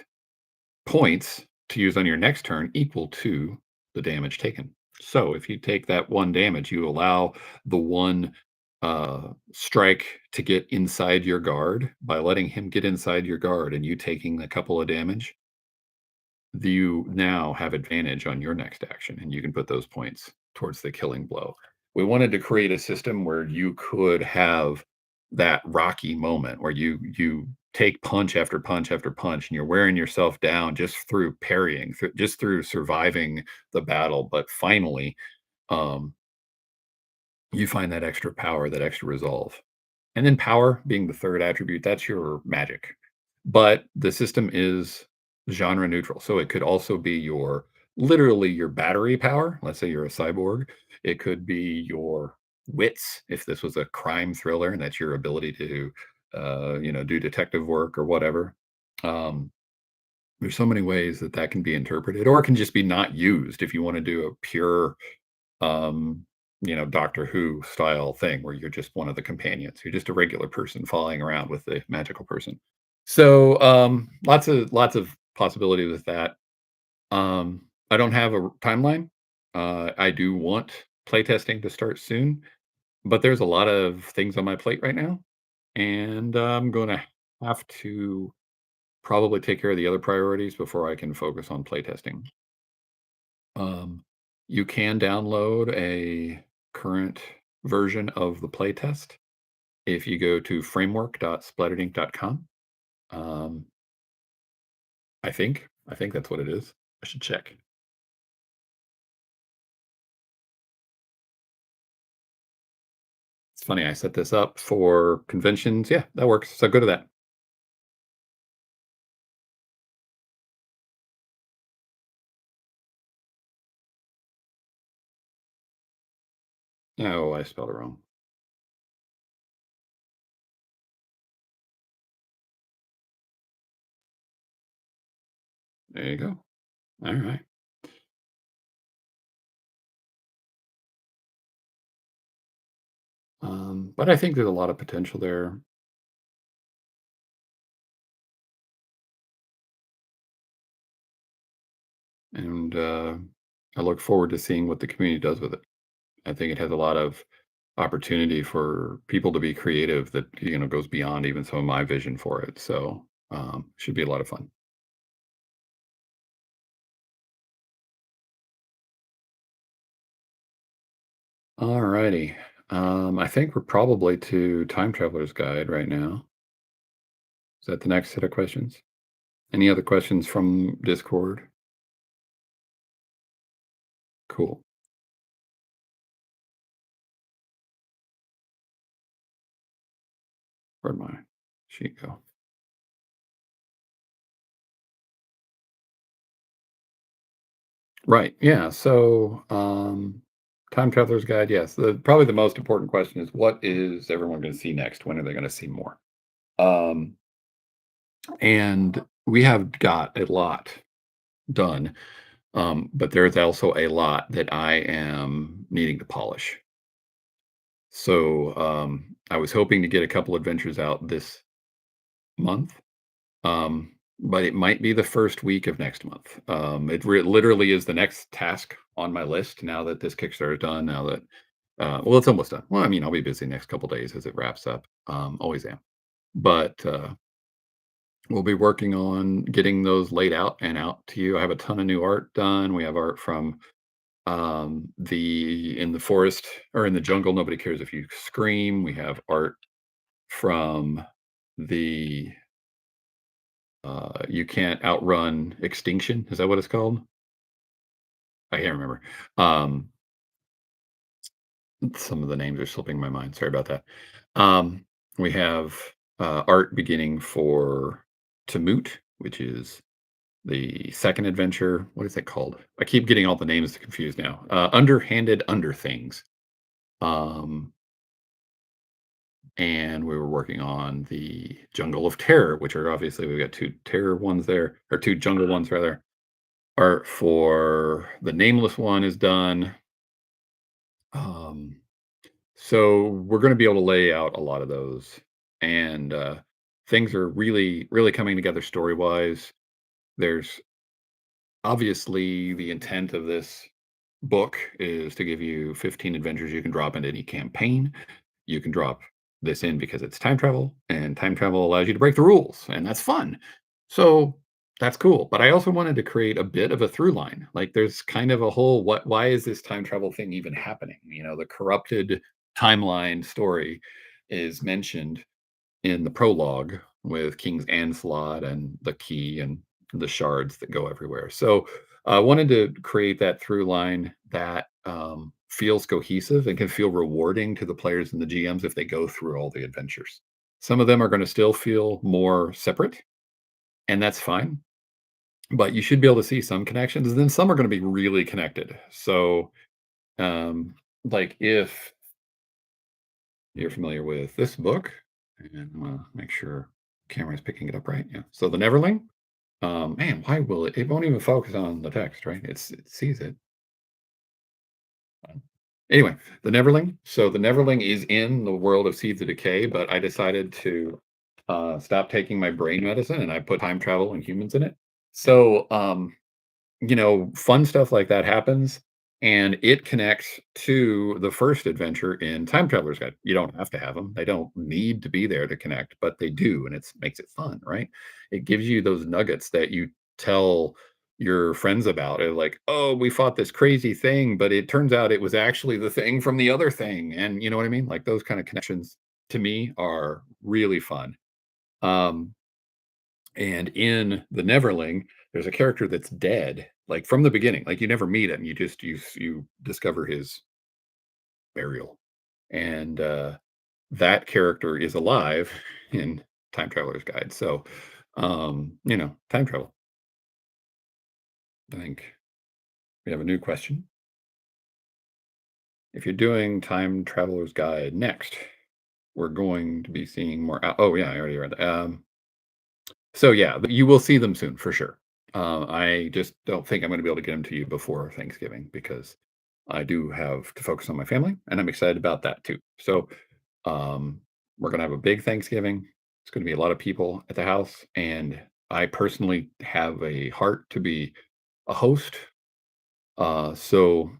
Speaker 1: points to use on your next turn equal to the damage taken. So if you take that 1 damage, you allow the one strike to get inside your guard. By letting him get inside your guard and you taking a couple of damage, you now have advantage on your next action, and you can put those points towards the killing blow. We wanted to create a system where you could have that rocky moment where you take punch after punch after punch, and you're wearing yourself down just through parrying, just through surviving the battle. But finally, um, you find that extra power, that extra resolve. And then power being the third attribute, that's your magic. But the system is genre neutral. So it could also be your literally your battery power. Let's say you're a cyborg. It could be your wits if this was a crime thriller and that's your ability to do detective work or whatever. Um, there's so many ways that that can be interpreted, or it can just be not used if you want to do a pure um, Doctor Who style thing where you're just one of the companions. You're just a regular person following around with the magical person. So lots of possibilities with that. I don't have a timeline. I do want playtesting to start soon, but there's a lot of things on my plate right now, and I'm going to have to probably take care of the other priorities before I can focus on playtesting. Um, you can download a current version of the playtest if you go to framework.splatteredink.com. Um, I think that's what it is. I should check. It's funny, I set this up for conventions. Yeah, that works. So go to that. Oh, I spelled it wrong. There you go. All right. But I think there's a lot of potential there, and I look forward to seeing what the community does with it. I think it has a lot of opportunity for people to be creative that goes beyond even some of my vision for it. So should be a lot of fun. All righty. I think we're probably to Time Traveler's Guide right now. Is that the next set of questions? Any other questions from Discord? Cool. Where'd my sheet go? Right. Yeah. So, Time Traveler's Guide. Yes. Probably the most important question is what is everyone going to see next? When are they going to see more? Um, and we have got a lot done, but there's also a lot that I am needing to polish. So, I was hoping to get a couple adventures out this month. But it might be the first week of next month. Literally is the next task on my list now that this Kickstarter is done. Now that, well, it's almost done. Well, I mean, I'll be busy next couple days as it wraps up. Always am. But we'll be working on getting those laid out and out to you. I have a ton of new art done. We have art from the in the forest or in the jungle. Nobody cares if you scream. We have art from the you can't outrun extinction. Is that what it's called? I can't remember. Um, some of the names are slipping my mind. Sorry about that. We have art beginning for Tamut, which is the second adventure. What is it called? I keep getting all the names confused now. Underhanded Under Things. Um, and we were working on the Jungle of Terror, which are obviously we've got two terror ones there, or two jungle ones rather. Art for the Nameless one is done. Um, so we're going to be able to lay out a lot of those, and things are really, really coming together story wise. There's obviously the intent of this book is to give you 15 adventures you can drop into any campaign. You can drop this in because it's time travel, and time travel allows you to break the rules, and that's fun. So that's cool. But I also wanted to create a bit of a through line. Like there's kind of a whole why is this time travel thing even happening? The corrupted timeline story is mentioned in the prologue with King's Onslaught and the key and the shards that go everywhere. So I wanted to create that through line that feels cohesive and can feel rewarding to the players and the GMs if they go through all the adventures. Some of them are going to still feel more separate, and that's fine. but you should be able to see some connections, and then some are gonna be really connected. So, um, like, if you're familiar with this book, and I'm gonna make sure camera's picking it up right, yeah. So, The Neverling, man, why will it won't even focus on the text, right? It sees it. Anyway, the Neverling. So the Neverling is in the world of Seeds of Decay, but I decided to stop taking my brain medicine and I put time travel and humans in it. So fun stuff like that happens, and it connects to the first adventure in Time Traveler's Guide. You don't have to have them; they don't need to be there to connect, but they do, and it makes it fun, right? It gives you those nuggets that you tell your friends about it, like, "Oh, we fought this crazy thing, but it turns out it was actually the thing from the other thing," and you know what I mean? Like those kind of connections to me are really fun. Um, and in the Neverling, there's a character that's dead, like from the beginning. Like you never meet him. You discover his burial. And that character is alive in Time Traveler's Guide. So time travel. I think we have a new question. If you're doing Time Traveler's Guide next, we're going to be seeing more. Oh yeah, I already read that. So yeah, you will see them soon for sure. I just don't think I'm going to be able to get them to you before Thanksgiving because I do have to focus on my family, and I'm excited about that too. So um, we're going to have a big Thanksgiving. It's going to be a lot of people at the house, and I personally have a heart to be a host. So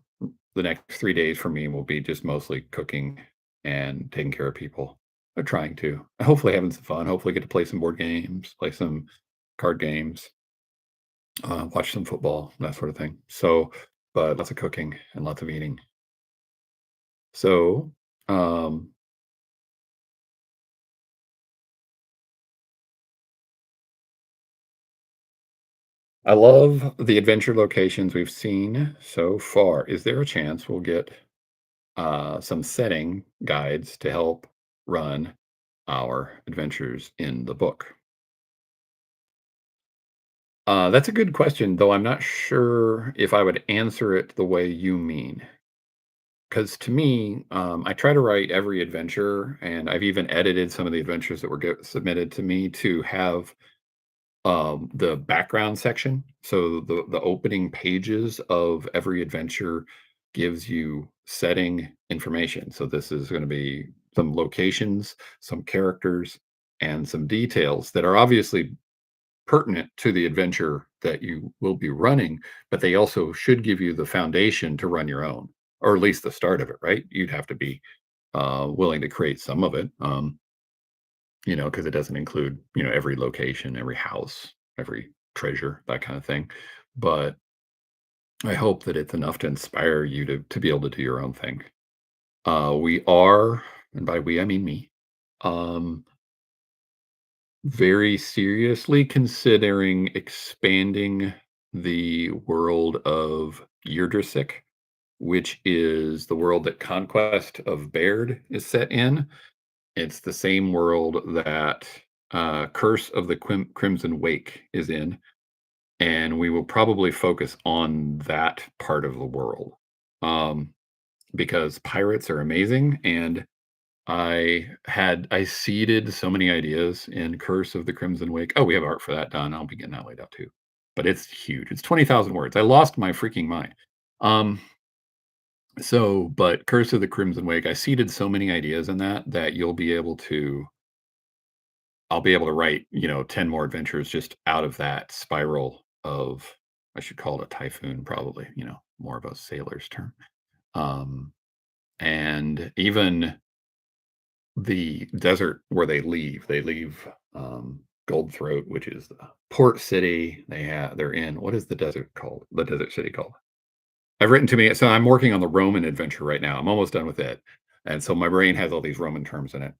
Speaker 1: the next 3 days for me will be just mostly cooking and taking care of people. I'm trying to. Hopefully having some fun. Hopefully get to play some board games, play some card games, watch some football, that sort of thing. So, but lots of cooking and lots of eating. So, um, I love the adventure locations we've seen so far. Is there a chance we'll get some setting guides to help run our adventures in the book? That's a good question, though I'm not sure if I would answer it the way you mean. Because to me, I try to write every adventure, and I've even edited some of the adventures that were submitted to me to have the background section. So the opening pages of every adventure gives you setting information. So this is going to be some locations, some characters, and some details that are obviously pertinent to the adventure that you will be running, but they also should give you the foundation to run your own, or at least the start of it, right? You'd have to be willing to create some of it, because it doesn't include, every location, every house, every treasure, that kind of thing. But I hope that it's enough to inspire you to be able to do your own thing. We are, and by we I mean me, um, very seriously considering expanding the world of Yggdrasil, which is the world that Conquest of Baird is set in. It's the same world that Curse of the Crimson Wake is in, and we will probably focus on that part of the world um, because pirates are amazing, and I seeded so many ideas in Curse of the Crimson Wake. Oh, we have art for that done. I'll be getting that laid out too. But it's huge. It's 20,000 words. I lost my freaking mind. Um, but Curse of the Crimson Wake, I seeded so many ideas in that I'll be able to write, 10 more adventures just out of that spiral of, I should call it a typhoon, probably, more of a sailor's term. Um, and even the desert where they leave Gold Throat, which is the port city. They're in, what is the desert called? The desert city called? I've written too many. So I'm working on the Roman adventure right now. I'm almost done with it. And so my brain has all these Roman terms in it.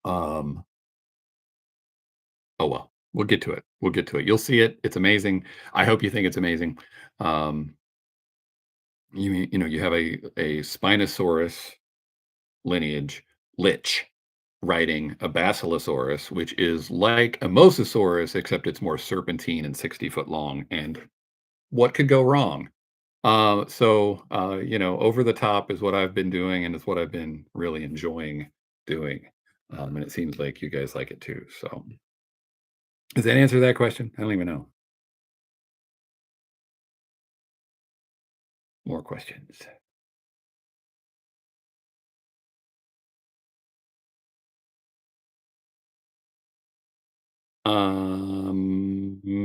Speaker 1: Um, oh well, we'll get to it. We'll get to it. You'll see it. It's amazing. I hope you think it's amazing. Um, you have a Spinosaurus lineage lich writing a Basilosaurus, which is like a Mosasaurus, except it's more serpentine and 60-foot long. And what could go wrong? Over the top is what I've been doing, and it's what I've been really enjoying doing. And it seems like you guys like it too. So, does that answer that question? I don't even know. More questions.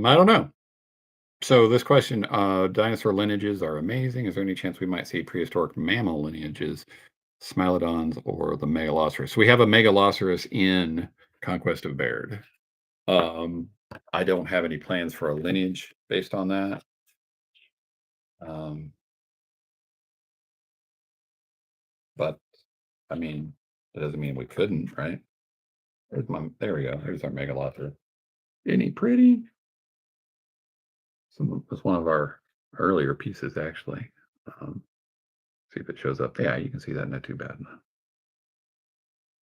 Speaker 1: I don't know. So this question, dinosaur lineages are amazing. Is there any chance we might see prehistoric mammal lineages, Smilodons or the Megalosaurus? We have a Megalosaurus in Conquest of Baird. Um, I don't have any plans for a lineage based on that. Um, but I mean, that doesn't mean we couldn't, right? There we go. There's our Megalosaurus. Isn't he pretty? That's one of our earlier pieces, actually. Um, See if it shows up. Yeah, you can see that. Not too bad.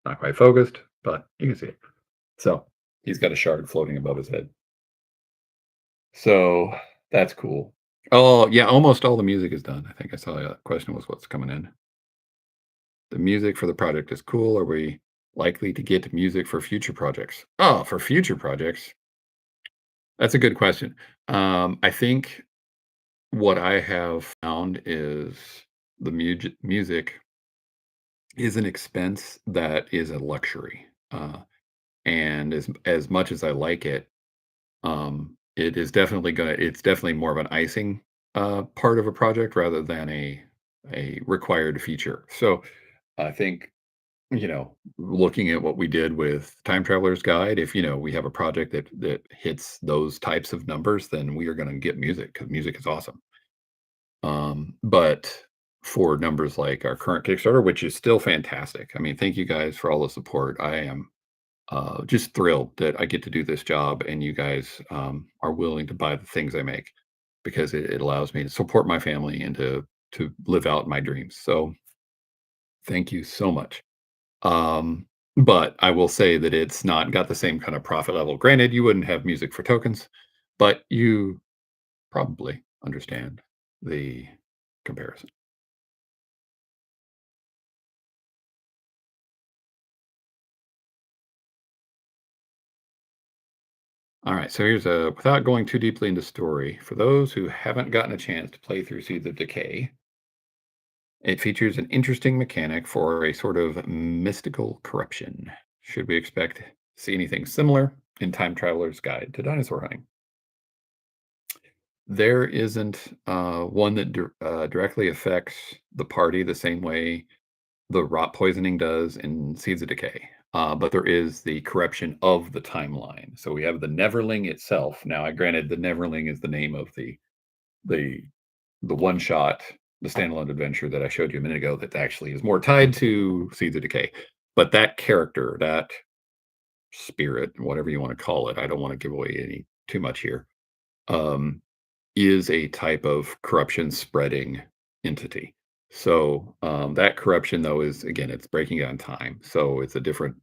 Speaker 1: Not quite focused, but you can see it. So he's got a shard floating above his head. So that's cool. Oh, yeah, almost all the music is done. I think I saw that question was what's coming in. The music for the project is cool. Are we likely to get music for future projects? Oh, for future projects? That's a good question. I think what I have found is the music is an expense that is a luxury. And as much as I like it, it is definitely it's definitely more of an icing part of a project rather than a required feature. So I think, looking at what we did with Time Traveler's Guide, if we have a project that hits those types of numbers, then we are going to get music because music is awesome. But for numbers like our current Kickstarter, which is still fantastic. I mean, thank you guys for all the support. I am just thrilled that I get to do this job and you guys are willing to buy the things I make because it allows me to support my family and to live out my dreams. So thank you so much. But I will say that it's not got the same kind of profit level. Granted, you wouldn't have music for tokens, but you probably understand the comparison. All right, so here's a without going too deeply into story, for those who haven't gotten a chance to play through Seeds of Decay, it features an interesting mechanic for a sort of mystical corruption. Should we expect to see anything similar in Time Traveler's Guide to Dinosaur Hunting? There isn't one that directly affects the party the same way the rot poisoning does in Seeds of Decay. But there is the corruption of the timeline. So we have the Neverling itself. Now, I granted the Neverling is the name of the the one shot, the standalone adventure that I showed you a minute ago that actually is more tied to Seeds of Decay. But that character, that spirit, whatever you want to call it, I don't want to give away any too much here, um, is a type of corruption spreading entity. So that corruption, though, is again, it's breaking down time. So it's a different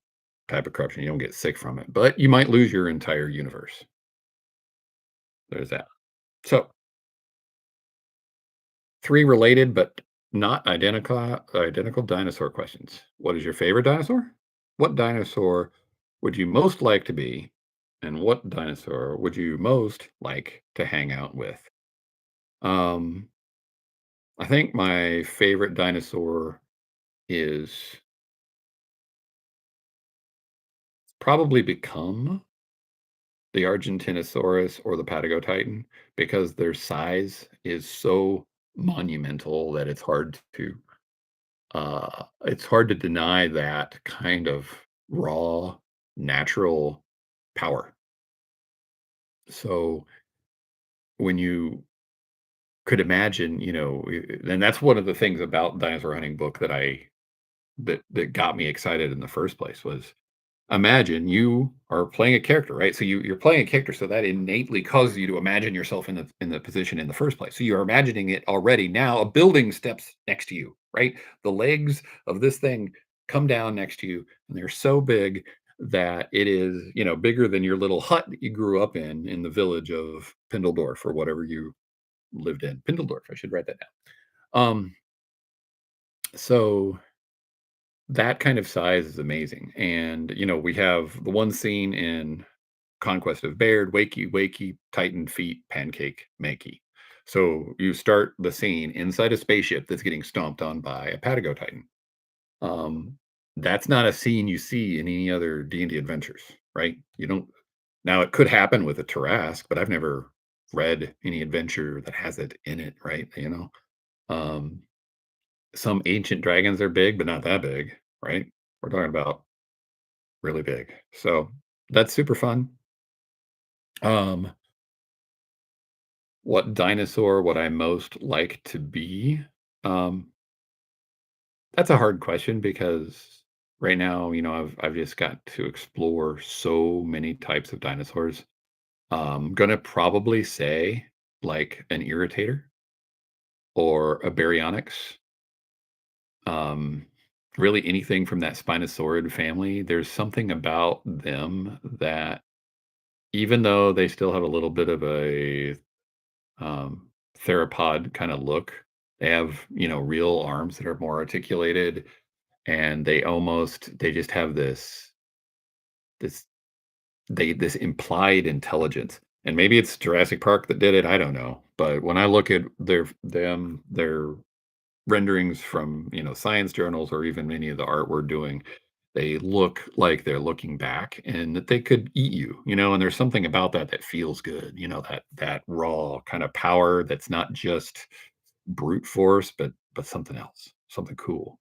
Speaker 1: type of corruption. You don't get sick from it, but you might lose your entire universe. There's that. So three related but not identical dinosaur questions. What is your favorite dinosaur? What dinosaur would you most like to be? And what dinosaur would you most like to hang out with? Um, I think my favorite dinosaur is probably become the Argentinosaurus or the Patagotitan because their size is so monumental that it's hard to deny that kind of raw, natural power. So when you could imagine, and that's one of the things about dinosaur hunting book that got me excited in the first place was imagine you are playing a character, right? So you're playing a character, so that innately causes you to imagine yourself in the position in the first place. So you're imagining it already. Now a building steps next to you, right? The legs of this thing come down next to you, and they're so big that it is, bigger than your little hut that you grew up in the village of Pindledorf or whatever you lived in. Pindledorf, I should write that down. So that kind of size is amazing. And, we have the one scene in Conquest of Baird, wakey, wakey, Titan feet, pancake, makey. So you start the scene inside a spaceship that's getting stomped on by a Patago Titan. Um, that's not a scene you see in any other D&D adventures, right? You don't. Now it could happen with a Tarask, but I've never read any adventure that has it in it, right? Um, some ancient dragons are big, but not that big, right? We're talking about really big. So that's super fun. Um, what dinosaur would I most like to be? Um, that's a hard question because right now, I've just got to explore so many types of dinosaurs. Gonna probably say like an irritator or a baryonyx. Um, really anything from that Spinosaurid family. There's something about them that even though they still have a little bit of a theropod kind of look, they have, real arms that are more articulated, and they just have this this implied intelligence. And maybe it's Jurassic Park that did it, I don't know. But when I look at their renderings from, science journals or even any of the art we're doing, they look like they're looking back and that they could eat you, and there's something about that that feels good, that raw kind of power that's not just brute force, but something else, something cool.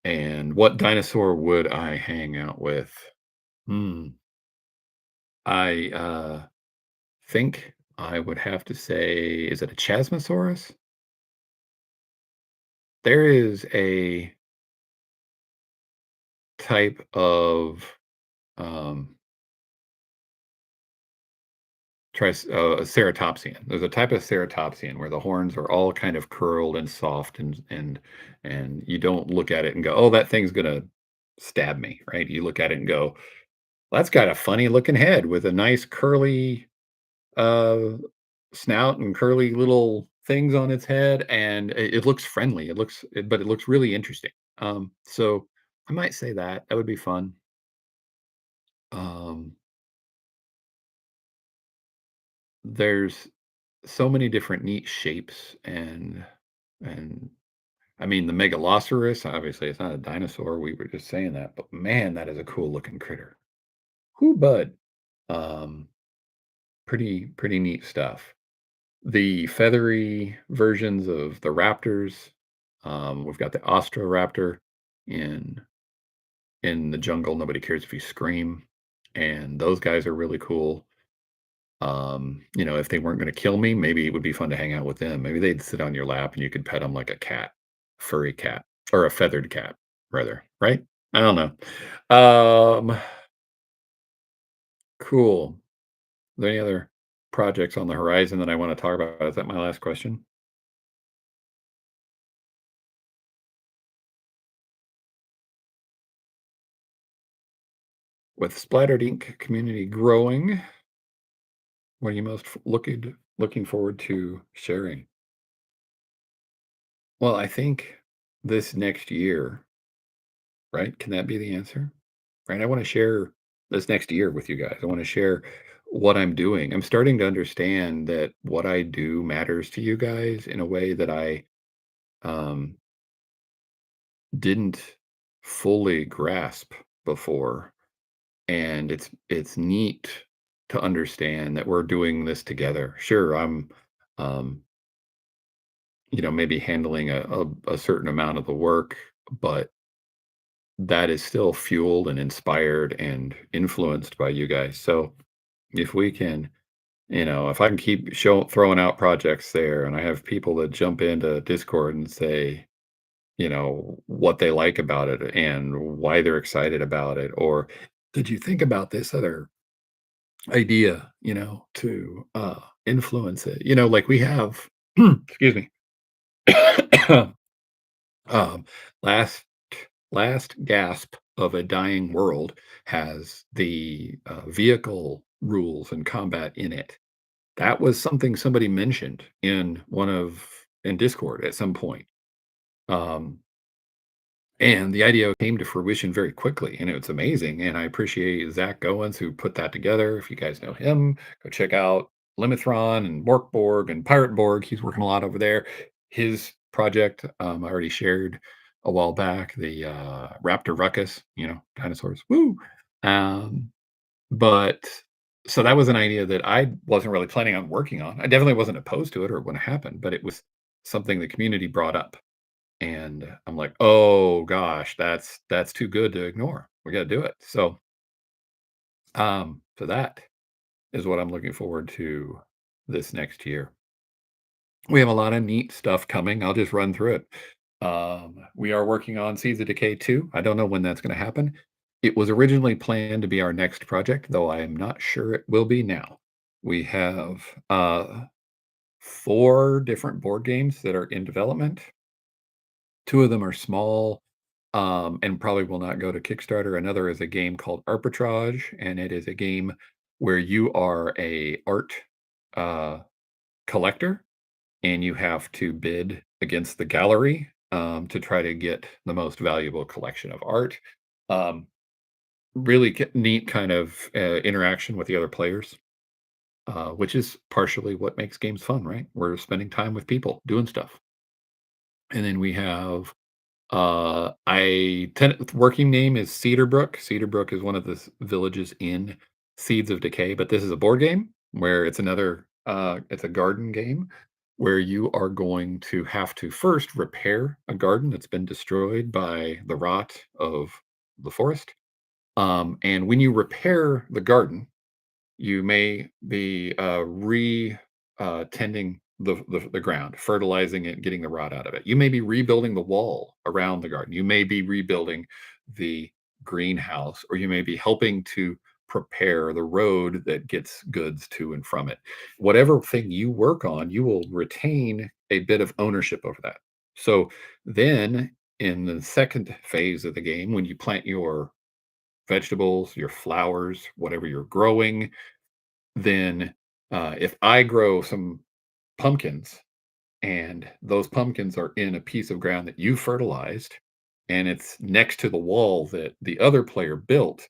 Speaker 1: And what dinosaur would I hang out with? Hmm. I think I would have to say, is it a Chasmosaurus? There is a type of um, ceratopsian. There's a type of ceratopsian where the horns are all kind of curled and soft, and you don't look at it and go, "Oh, that thing's gonna stab me," right? You look at it and go, "Well, that's got a funny looking head with a nice curly uh, snout and curly little things on its head, and it looks friendly. But it looks really interesting." So I might say that would be fun. Um, there's so many different neat shapes and I mean the Megalosaurus, obviously it's not a dinosaur, we were just saying that, but man, that is a cool looking critter. Who bud? Um, pretty neat stuff. The feathery versions of the raptors, we've got the Ostroraptor in in the jungle. Nobody cares if you scream, and those guys are really cool. If they weren't gonna kill me, maybe it would be fun to hang out with them. Maybe they'd sit on your lap and you could pet them like a cat, furry cat, or a feathered cat, rather, right? I don't know. Cool. Are there any other projects on the horizon that I wanna talk about? Is that my last question? With Splattered Ink community growing, what are you most looking forward to sharing? Well, I think this next year, right? Can that be the answer? Right? I want to share this next year with you guys. I want to share what I'm doing. I'm starting to understand that what I do matters to you guys in a way that I um, didn't fully grasp before. And it's neat to understand that we're doing this together. Sure, I'm um, maybe handling a certain amount of the work, but that is still fueled and inspired and influenced by you guys. So if we can, if I can keep throwing out projects there and I have people that jump into Discord and say, what they like about it and why they're excited about it, or did you think about this other idea, to influence it? Like we have, excuse me, um, last last gasp of a dying world has the vehicle rules and combat in it. That was something somebody mentioned in Discord at some point. Um, and the idea came to fruition very quickly, and it's amazing. And I appreciate Zach Goins who put that together. If you guys know him, go check out Limithron and Morkborg and Pirate Borg. He's working a lot over there. His project, I already shared a while back, the Raptor Ruckus, dinosaurs. Woo! Um, but so that was an idea that I wasn't really planning on working on. I definitely wasn't opposed to it or it wouldn't happen, but it was something the community brought up. And I'm like, "Oh gosh, that's too good to ignore. We gotta do it." So that is what I'm looking forward to this next year. We have a lot of neat stuff coming. I'll just run through it. We are working on Seeds of Decay 2. I don't know when that's gonna happen. It was originally planned to be our next project, though I am not sure it will be now. We have 4 different board games that are in development. 2 of them are small, and probably will not go to Kickstarter. Another is a game called Arbitrage, and it is a game where you are a art, uh, collector, and you have to bid against the gallery, to try to get the most valuable collection of art. Um, really neat kind of, interaction with the other players, which is partially what makes games fun, right? We're spending time with people doing stuff. And then we have working name is Cedarbrook. Cedarbrook is one of the villages in Seeds of Decay, but this is a board game where it's a garden game where you are going to have to first repair a garden that's been destroyed by the rot of the forest. And when you repair the garden, you may be tending the ground, fertilizing it, getting the rot out of it. You may be rebuilding the wall around the garden. You may be rebuilding the greenhouse, or you may be helping to prepare the road that gets goods to and from it. Whatever thing you work on, you will retain a bit of ownership over that. So then in the second phase of the game, when you plant your vegetables, your flowers, whatever you're growing, then if I grow some pumpkins and those pumpkins are in a piece of ground that you fertilized and it's next to the wall that the other player built,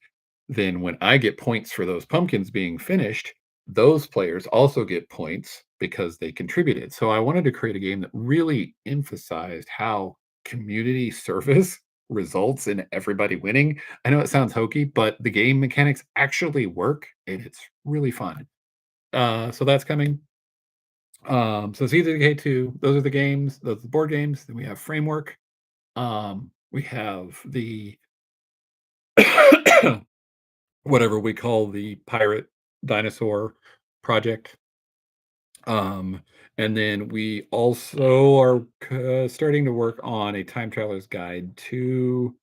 Speaker 1: then when I get points for those pumpkins being finished, those players also get points because they contributed. So I wanted to create a game that really emphasized how community service results in everybody winning. I know it sounds hokey, but the game mechanics actually work and it's really fun. So that's coming. So Seeds of Decay 2, those are the games, those are the board games. Then we have Framework. We have the whatever we call the pirate dinosaur project. Um, and then we also are starting to work on a time traveler's guide to,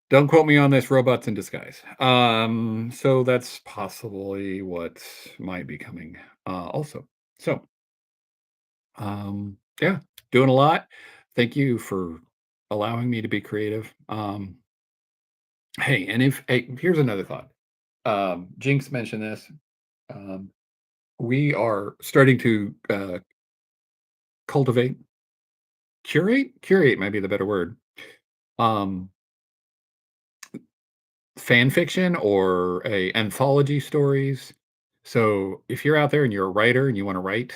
Speaker 1: don't quote me on this, robots in disguise. So that's possibly what might be coming also. So yeah, doing a lot. Thank you for allowing me to be creative. Hey, and if hey, here's another thought. Jinx mentioned this. Um, we are starting to cultivate, curate might be the better word. Um, Fan fiction or a anthology stories. So if you're out there and you're a writer and you want to write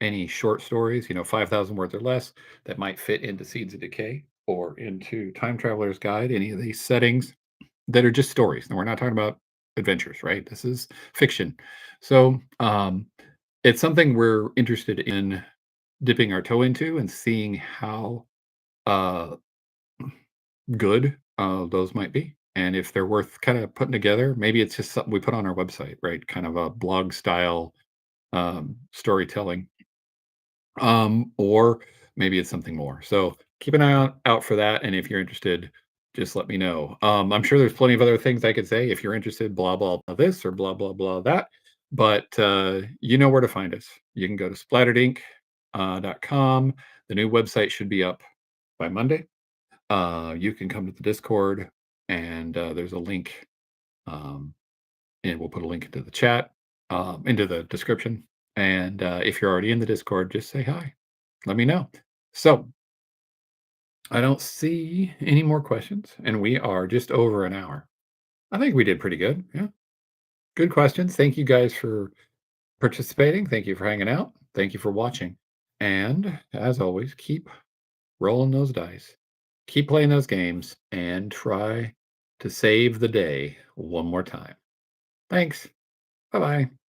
Speaker 1: any short stories, 5,000 words or less that might fit into Seeds of Decay or into Time Traveler's Guide, any of these settings that are just stories. And we're not talking about adventures, right? This is fiction. So it's something we're interested in dipping our toe into and seeing how uh, good those might be. And if they're worth kind of putting together, maybe it's just something we put on our website, right? Kind of a blog style storytelling, or maybe it's something more. So keep an eye out for that. And if you're interested, just let me know. I'm sure there's plenty of other things I could say if you're interested, blah, blah, blah, this or blah, blah, blah, that. But you know where to find us. You can go to splatteredink.com. The new website should be up by Monday. You can come to the Discord, and there's a link, um, and we'll put a link into the chat, into the description. And if you're already in the Discord, just say hi. Let me know. So I don't see any more questions, and we are just over an hour. I think we did pretty good. Yeah. Good questions. Thank you guys for participating. Thank you for hanging out. Thank you for watching. And as always, keep rolling those dice, keep playing those games, and try to save the day one more time. Thanks. Bye bye.